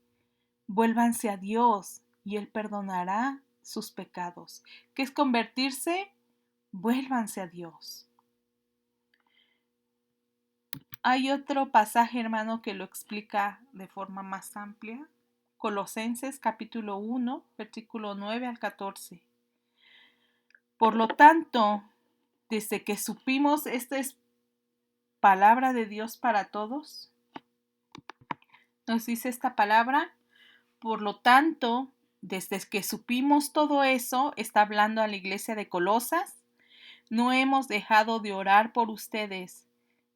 Vuélvanse a Dios y Él perdonará sus pecados. ¿Qué es convertirse? Vuélvanse a Dios. Hay otro pasaje, hermano, que lo explica de forma más amplia. Colosenses capítulo 1, versículo 9 al 14. Por lo tanto, desde que supimos, esta es palabra de Dios para todos. Nos dice esta palabra. Por lo tanto, desde que supimos todo eso, está hablando a la iglesia de Colosas, no hemos dejado de orar por ustedes.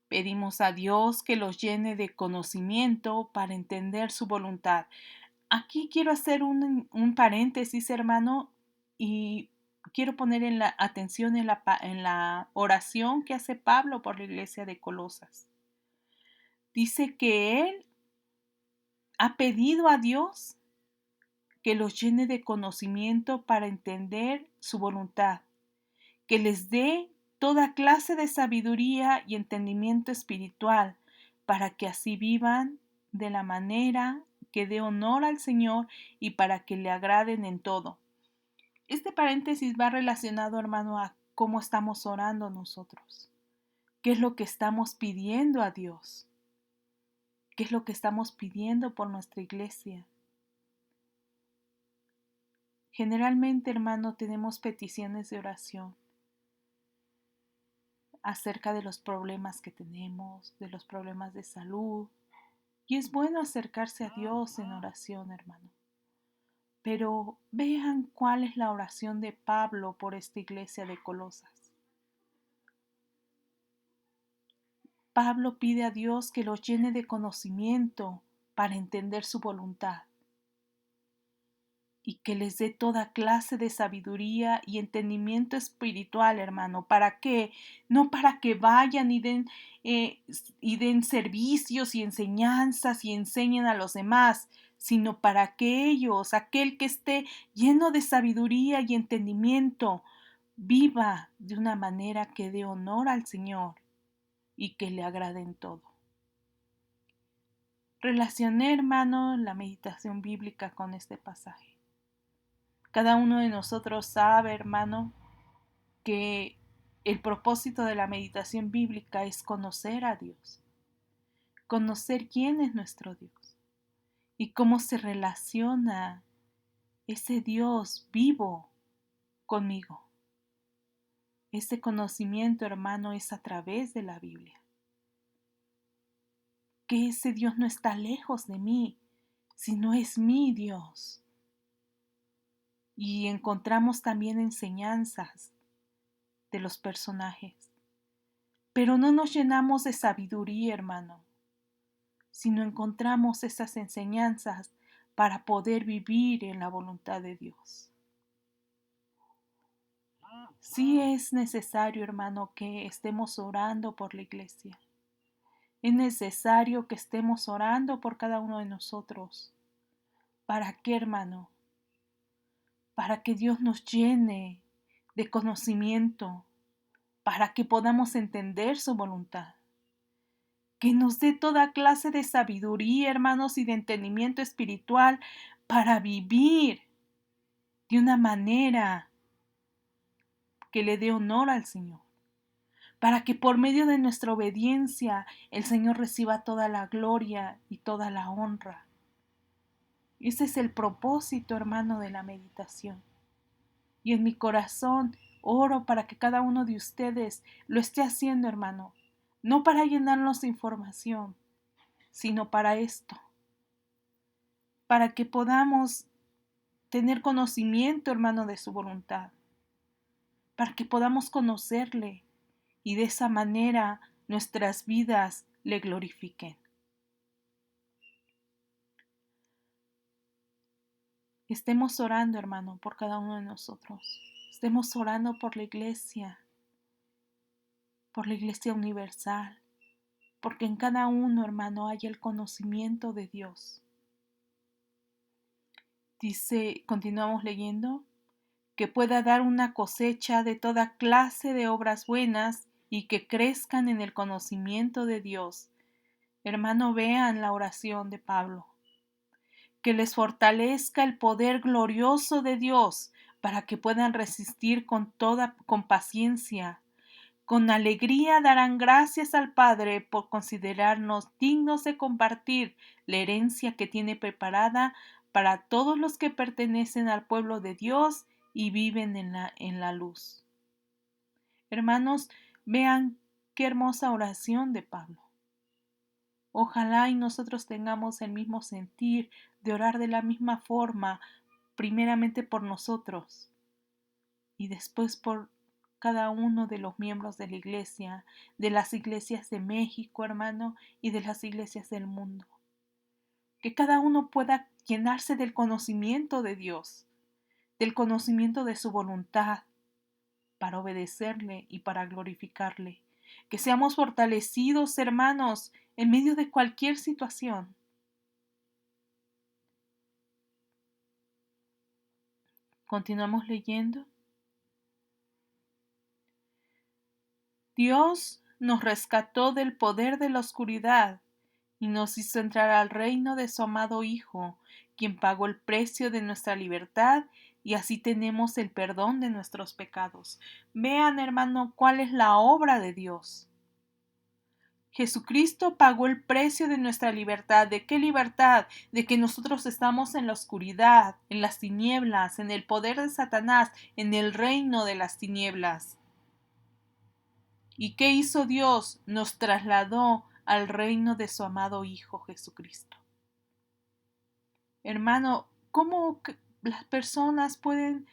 Pedimos a Dios que los llene de conocimiento para entender su voluntad. Aquí quiero hacer un paréntesis, hermano, y quiero poner en la atención en la oración que hace Pablo por la iglesia de Colosas. Dice que él ha pedido a Dios que los llene de conocimiento para entender su voluntad, que les dé toda clase de sabiduría y entendimiento espiritual, para que así vivan de la manera que dé honor al Señor y para que le agraden en todo. Este paréntesis va relacionado, hermano, a cómo estamos orando nosotros. ¿Qué es lo que estamos pidiendo a Dios? ¿Qué es lo que estamos pidiendo por nuestra iglesia? Generalmente, hermano, tenemos peticiones de oración acerca de los problemas que tenemos, de los problemas de salud. Y es bueno acercarse a Dios en oración, hermano. Pero vean cuál es la oración de Pablo por esta iglesia de Colosas. Pablo pide a Dios que los llene de conocimiento para entender su voluntad y que les dé toda clase de sabiduría y entendimiento espiritual, hermano. ¿Para qué? No para que vayan y den servicios y enseñanzas y enseñen a los demás, sino para que ellos, aquel que esté lleno de sabiduría y entendimiento, viva de una manera que dé honor al Señor y que le agrade en todo. Relacioné, hermano, la meditación bíblica con este pasaje. Cada uno de nosotros sabe, hermano, que el propósito de la meditación bíblica es conocer a Dios, conocer quién es nuestro Dios y cómo se relaciona ese Dios vivo conmigo. Este conocimiento, hermano, es a través de la Biblia. Que ese Dios no está lejos de mí, sino es mi Dios. Y encontramos también enseñanzas de los personajes. Pero no nos llenamos de sabiduría, hermano, sino encontramos esas enseñanzas para poder vivir en la voluntad de Dios. Sí es necesario, hermano, que estemos orando por la iglesia. Es necesario que estemos orando por cada uno de nosotros. ¿Para qué, hermano? Para que Dios nos llene de conocimiento, para que podamos entender su voluntad. Que nos dé toda clase de sabiduría, hermanos, y de entendimiento espiritual para vivir de una manera que le dé honor al Señor. Para que por medio de nuestra obediencia el Señor reciba toda la gloria y toda la honra. Ese es el propósito, hermano, de la meditación. Y en mi corazón oro para que cada uno de ustedes lo esté haciendo, hermano. No para llenarnos de información, sino para esto. Para que podamos tener conocimiento, hermano, de su voluntad. Para que podamos conocerle y de esa manera nuestras vidas le glorifiquen. Estemos orando, hermano, por cada uno de nosotros. Estemos orando por la iglesia universal, porque en cada uno, hermano, hay el conocimiento de Dios. Dice, continuamos leyendo, que pueda dar una cosecha de toda clase de obras buenas y que crezcan en el conocimiento de Dios. Hermano, vean la oración de Pablo. Que les fortalezca el poder glorioso de Dios para que puedan resistir con paciencia. Con alegría darán gracias al Padre por considerarnos dignos de compartir la herencia que tiene preparada para todos los que pertenecen al pueblo de Dios y viven en la luz. Hermanos, vean qué hermosa oración de Pablo. Ojalá y nosotros tengamos el mismo sentir de orar de la misma forma, primeramente por nosotros y después por cada uno de los miembros de la iglesia, de las iglesias de México, hermano, y de las iglesias del mundo. Que cada uno pueda llenarse del conocimiento de Dios, del conocimiento de su voluntad, para obedecerle y para glorificarle. Que seamos fortalecidos, hermanos, en medio de cualquier situación. Continuamos leyendo. Dios nos rescató del poder de la oscuridad y nos hizo entrar al reino de su amado Hijo, quien pagó el precio de nuestra libertad y así tenemos el perdón de nuestros pecados. Vean, hermano, cuál es la obra de Dios. Jesucristo pagó el precio de nuestra libertad. ¿De qué libertad? De que nosotros estamos en la oscuridad, en las tinieblas, en el poder de Satanás, en el reino de las tinieblas. ¿Y qué hizo Dios? Nos trasladó al reino de su amado Hijo Jesucristo. Hermano, ¿cómo las personas pueden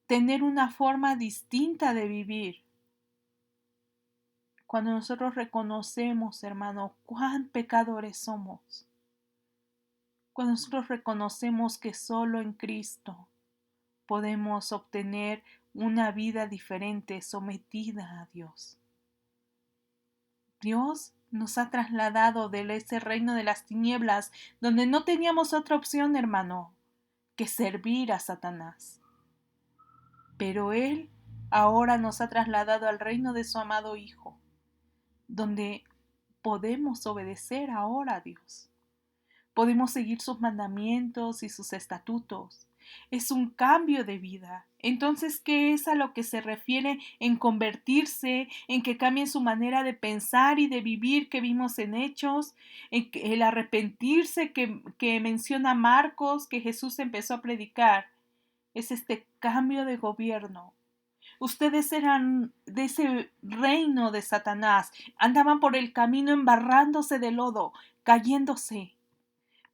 tener una forma distinta de vivir? Cuando nosotros reconocemos, hermano, cuán pecadores somos. Cuando nosotros reconocemos que solo en Cristo podemos obtener una vida diferente, sometida a Dios. Dios nos ha trasladado de ese reino de las tinieblas, donde no teníamos otra opción, hermano, que servir a Satanás. Pero Él ahora nos ha trasladado al reino de su amado Hijo, donde podemos obedecer ahora a Dios. Podemos seguir sus mandamientos y sus estatutos. Es un cambio de vida. Entonces, ¿qué es a lo que se refiere en convertirse, en que cambien su manera de pensar y de vivir que vimos en Hechos, en el arrepentirse que menciona Marcos, que Jesús empezó a predicar? Es este cambio de gobierno. Ustedes eran de ese reino de Satanás, andaban por el camino embarrándose de lodo, cayéndose.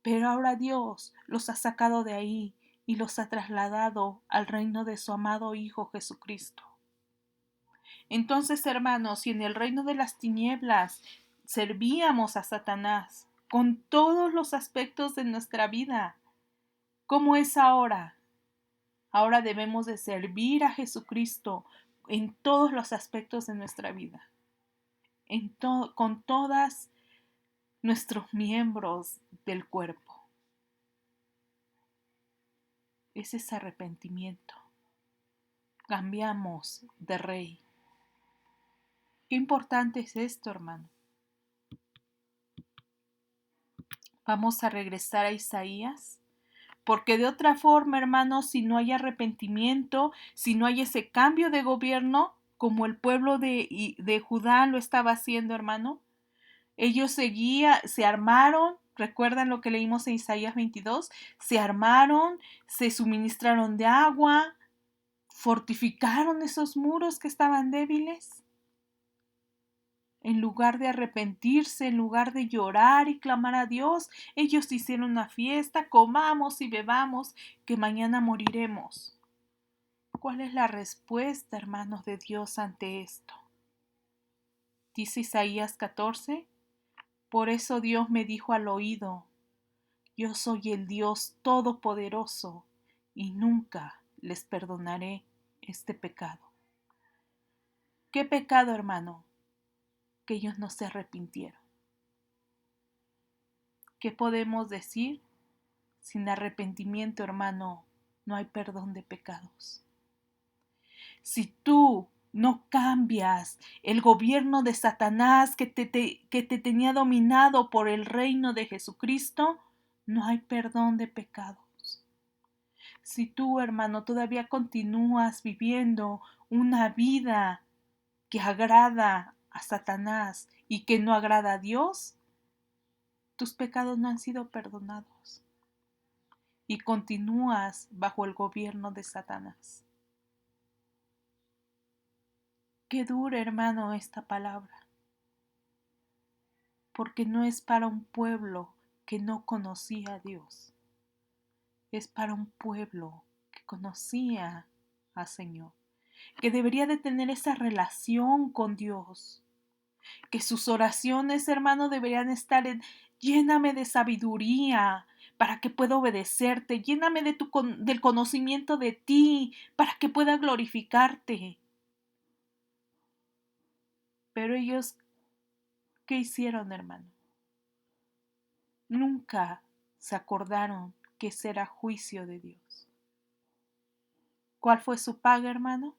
Pero ahora Dios los ha sacado de ahí y los ha trasladado al reino de su amado Hijo Jesucristo. Entonces, hermanos, si en el reino de las tinieblas servíamos a Satanás con todos los aspectos de nuestra vida, ¿cómo es ahora? Ahora debemos de servir a Jesucristo en todos los aspectos de nuestra vida, con todos nuestros miembros del cuerpo. Ese es arrepentimiento. cambiamos de rey. Qué importante es esto, hermano. Vamos a regresar a Isaías, porque de otra forma, hermano, si no hay arrepentimiento, si no hay ese cambio de gobierno, como el pueblo de Judá lo estaba haciendo, hermano, ellos se armaron, recuerdan lo que leímos en Isaías 22, se armaron, se suministraron de agua, fortificaron esos muros que estaban débiles. En lugar de arrepentirse, en lugar de llorar y clamar a Dios, ellos hicieron una fiesta, comamos y bebamos, que mañana moriremos. ¿Cuál es la respuesta, hermanos de Dios, ante esto? Dice Isaías 14, por eso Dios me dijo al oído, yo soy el Dios Todopoderoso y nunca les perdonaré este pecado. ¿Qué pecado, hermano? Que ellos no se arrepintieron. ¿Qué podemos decir? Sin arrepentimiento, hermano, no hay perdón de pecados. Si tú no cambias el gobierno de Satanás que te tenía dominado por el reino de Jesucristo, no hay perdón de pecados. Si tú, hermano, todavía continúas viviendo una vida que agrada a Satanás y que no agrada a Dios, tus pecados no han sido perdonados y continúas bajo el gobierno de Satanás. Qué dura, hermano, esta palabra, porque no es para un pueblo que no conocía a Dios, es para un pueblo que conocía al Señor, que debería de tener esa relación con Dios, que sus oraciones, hermano, deberían estar en lléname de sabiduría para que pueda obedecerte, lléname del conocimiento de ti para que pueda glorificarte. Pero ellos, ¿qué hicieron, hermano? Nunca se acordaron que ese era juicio de Dios. ¿Cuál fue su paga, hermano?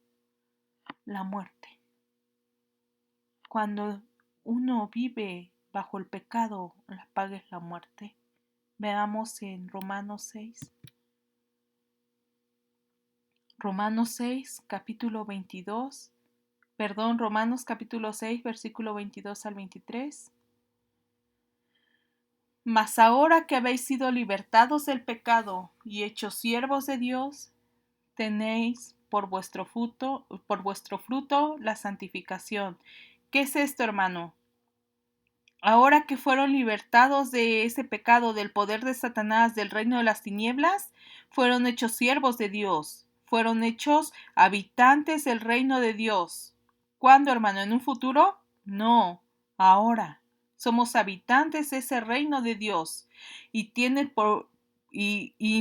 La muerte. Cuando uno vive bajo el pecado, la paga es la muerte. Veamos en Romanos 6. Romanos 6, capítulo 22. Romanos capítulo 6, versículo 22 al 23. Mas ahora que habéis sido libertados del pecado y hechos siervos de Dios, tenéis por vuestro fruto la santificación. ¿Qué es esto, hermano? Ahora que fueron libertados de ese pecado, del poder de Satanás, del reino de las tinieblas, fueron hechos siervos de Dios, fueron hechos habitantes del reino de Dios. ¿Cuándo, hermano? ¿En un futuro? No, ahora. Somos habitantes de ese reino de Dios y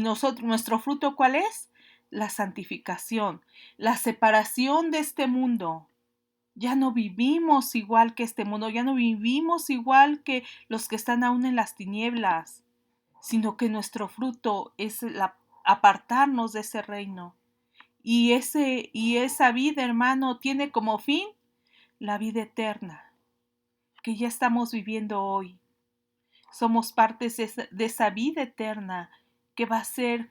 nosotros, nuestro fruto, ¿cuál es? La santificación, la separación de este mundo. Ya no vivimos igual que este mundo, ya no vivimos igual que los que están aún en las tinieblas, sino que nuestro fruto es apartarnos de ese reino. Y esa vida, hermano, tiene como fin la vida eterna, que ya estamos viviendo hoy. Somos partes de esa vida eterna que va a ser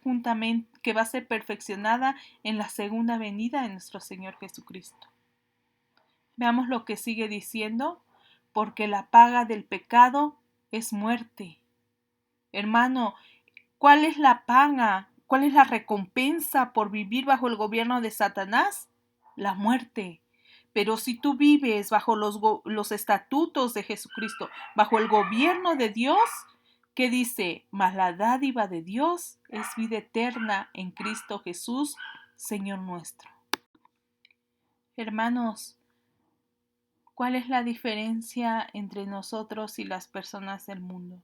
que va a ser perfeccionada en la segunda venida de nuestro Señor Jesucristo. Veamos lo que sigue diciendo, porque la paga del pecado es muerte. Hermano, ¿cuál es la paga? ¿Cuál es la recompensa por vivir bajo el gobierno de Satanás? La muerte. Pero si tú vives bajo los estatutos de Jesucristo, bajo el gobierno de Dios, ¿qué dice? Mas la dádiva de Dios es vida eterna en Cristo Jesús, Señor nuestro. Hermanos, ¿cuál es la diferencia entre nosotros y las personas del mundo?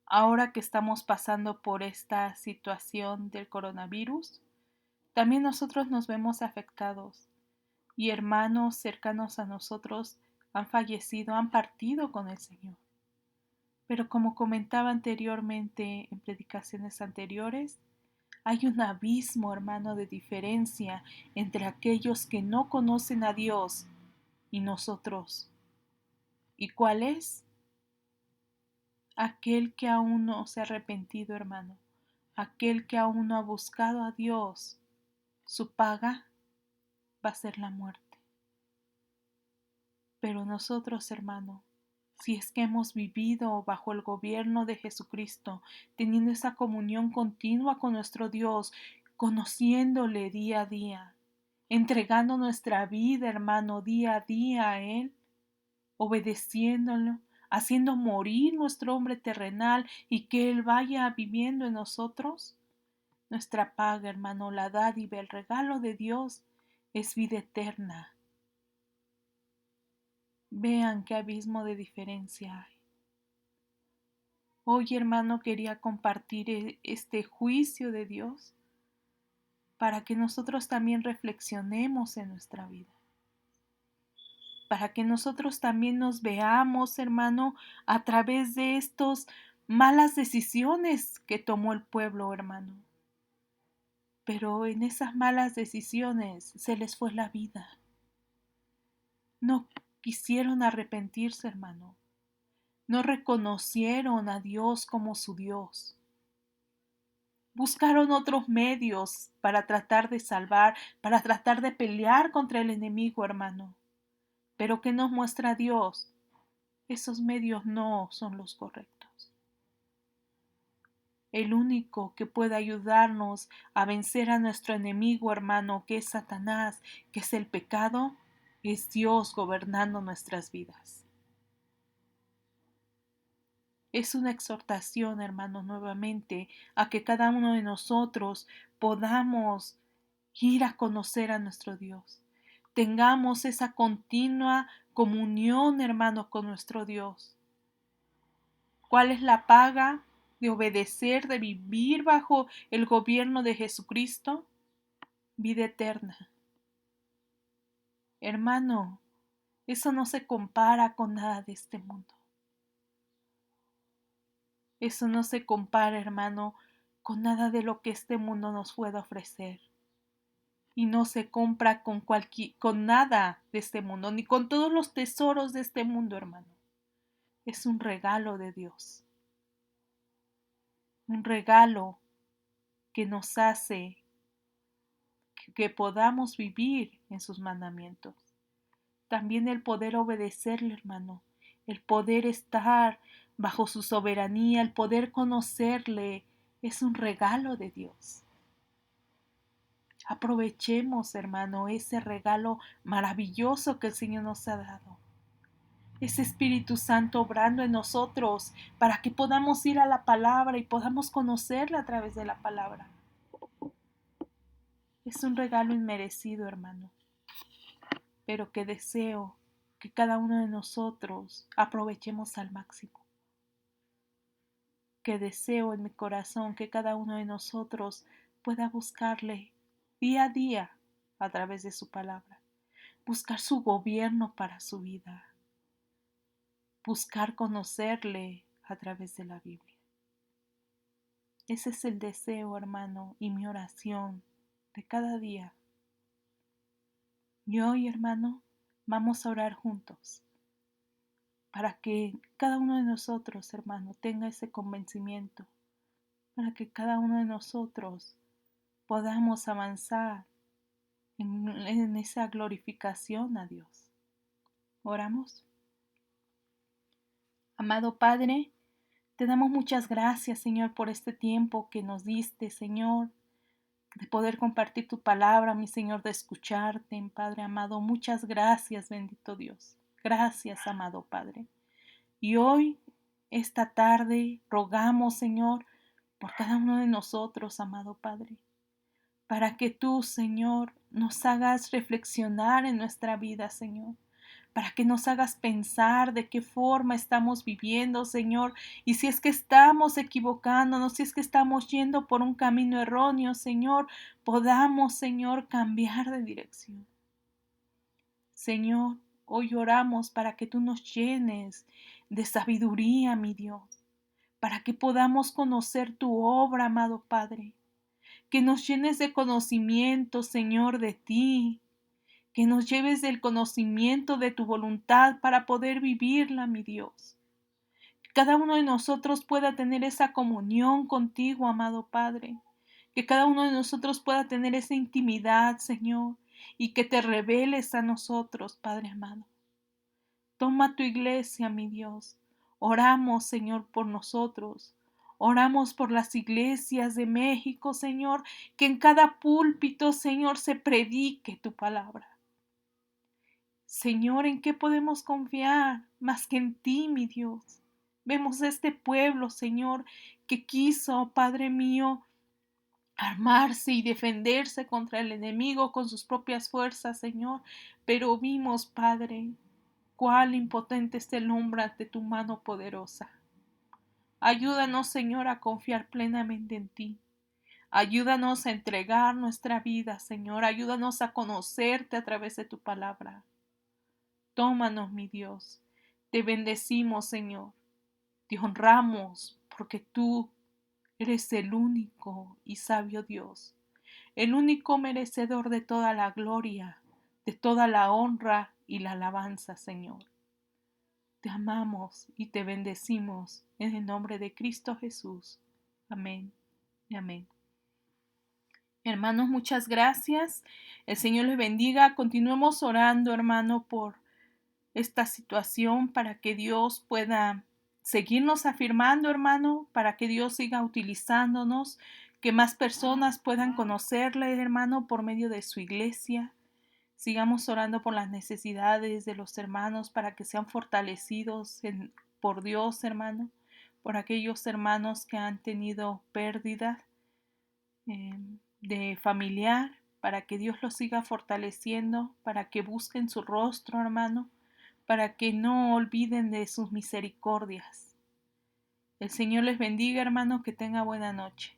Ahora que estamos pasando por esta situación del coronavirus, también nosotros nos vemos afectados y hermanos cercanos a nosotros han fallecido, han partido con el Señor. Pero como comentaba anteriormente en predicaciones anteriores, Hay un abismo, hermano, de diferencia entre aquellos que no conocen a Dios y nosotros. ¿Y cuál es? Aquel que aún no se ha arrepentido, hermano. Aquel que aún no ha buscado a Dios. Su paga va a ser la muerte. Pero nosotros, hermano, si es que hemos vivido bajo el gobierno de Jesucristo, teniendo esa comunión continua con nuestro Dios, conociéndole día a día, entregando nuestra vida, hermano, día a día a Él, obedeciéndolo, haciendo morir nuestro hombre terrenal y que Él vaya viviendo en nosotros, nuestra paga, hermano, la dádiva, el regalo de Dios es vida eterna. Vean qué abismo de diferencia hay. Hoy, hermano, quería compartir este juicio de Dios para que nosotros también reflexionemos en nuestra vida. Para que nosotros también nos veamos, hermano, a través de estas malas decisiones que tomó el pueblo, hermano. Pero en esas malas decisiones se les fue la vida. No quisieron arrepentirse, hermano. No reconocieron a Dios como su Dios. Buscaron otros medios para tratar de salvar, para tratar de pelear contra el enemigo, hermano. Pero ¿qué nos muestra Dios? Esos medios no son los correctos. El único que puede ayudarnos a vencer a nuestro enemigo, hermano, que es Satanás, que es el pecado, es Dios gobernando nuestras vidas. Es una exhortación, hermano, nuevamente, a que cada uno de nosotros podamos ir a conocer a nuestro Dios. Tengamos esa continua comunión, hermano, con nuestro Dios. ¿Cuál es la paga de obedecer, de vivir bajo el gobierno de Jesucristo? Vida eterna. Hermano, eso no se compara con nada de este mundo. Eso no se compara, hermano, con nada de lo que este mundo nos pueda ofrecer. Y no se compra con nada de este mundo, ni con todos los tesoros de este mundo, hermano. Es un regalo de Dios. Un regalo que nos hace que podamos vivir en sus mandamientos. También el poder obedecerle, hermano. El poder estar bajo su soberanía, el poder conocerle, es un regalo de Dios. Aprovechemos, hermano, ese regalo maravilloso que el Señor nos ha dado. Ese Espíritu Santo obrando en nosotros para que podamos ir a la palabra y podamos conocerla a través de la palabra. Es un regalo inmerecido, hermano, pero que deseo que cada uno de nosotros aprovechemos al máximo. Que deseo en mi corazón que cada uno de nosotros pueda buscarle día a día a través de su palabra. Buscar su gobierno para su vida. Buscar conocerle a través de la Biblia. Ese es el deseo, hermano, y mi oración de cada día. Y hoy, hermano, vamos a orar juntos para que cada uno de nosotros, hermano, tenga ese convencimiento, para que cada uno de nosotros podamos avanzar en esa glorificación a Dios. Oramos. Amado Padre, te damos muchas gracias, Señor, por este tiempo que nos diste, Señor, de poder compartir tu palabra, mi Señor, de escucharte, Padre amado. Muchas gracias, bendito Dios. Gracias, amado Padre. Y hoy, esta tarde, rogamos, Señor, por cada uno de nosotros, amado Padre, para que tú, Señor, nos hagas reflexionar en nuestra vida, Señor, para que nos hagas pensar de qué forma estamos viviendo, Señor, y si es que estamos equivocándonos, si es que estamos yendo por un camino erróneo, Señor, podamos, Señor, cambiar de dirección. Señor, hoy oramos para que tú nos llenes de sabiduría, mi Dios, para que podamos conocer tu obra, amado Padre, que nos llenes de conocimiento, Señor, de ti, que nos lleves del conocimiento de tu voluntad para poder vivirla, mi Dios. Que cada uno de nosotros pueda tener esa comunión contigo, amado Padre. Que cada uno de nosotros pueda tener esa intimidad, Señor, y que te reveles a nosotros, Padre amado. Toma tu iglesia, mi Dios. Oramos, Señor, por nosotros. Oramos por las iglesias de México, Señor, que en cada púlpito, Señor, se predique tu palabra. Señor, ¿en qué podemos confiar más que en ti, mi Dios? Vemos este pueblo, Señor, que quiso, Padre mío, armarse y defenderse contra el enemigo con sus propias fuerzas, Señor, pero vimos, Padre, cuál impotente es el hombre ante tu mano poderosa. Ayúdanos, Señor, a confiar plenamente en ti. Ayúdanos a entregar nuestra vida, Señor. Ayúdanos a conocerte a través de tu palabra. Tómanos, mi Dios. Te bendecimos, Señor. Te honramos porque tú eres el único y sabio Dios, el único merecedor de toda la gloria, de toda la honra y la alabanza, Señor. Te amamos y te bendecimos en el nombre de Cristo Jesús. Amén y amén. Hermanos, muchas gracias. El Señor les bendiga. Continuemos orando, hermano, por esta situación para que Dios pueda seguirnos afirmando, hermano, para que Dios siga utilizándonos, que más personas puedan conocerle, hermano, por medio de su iglesia. Sigamos orando por las necesidades de los hermanos para que sean fortalecidos por Dios, hermano, por aquellos hermanos que han tenido pérdida de familiar, para que Dios los siga fortaleciendo, para que busquen su rostro, hermano, para que no olviden de sus misericordias. El Señor les bendiga, hermano, que tenga buena noche.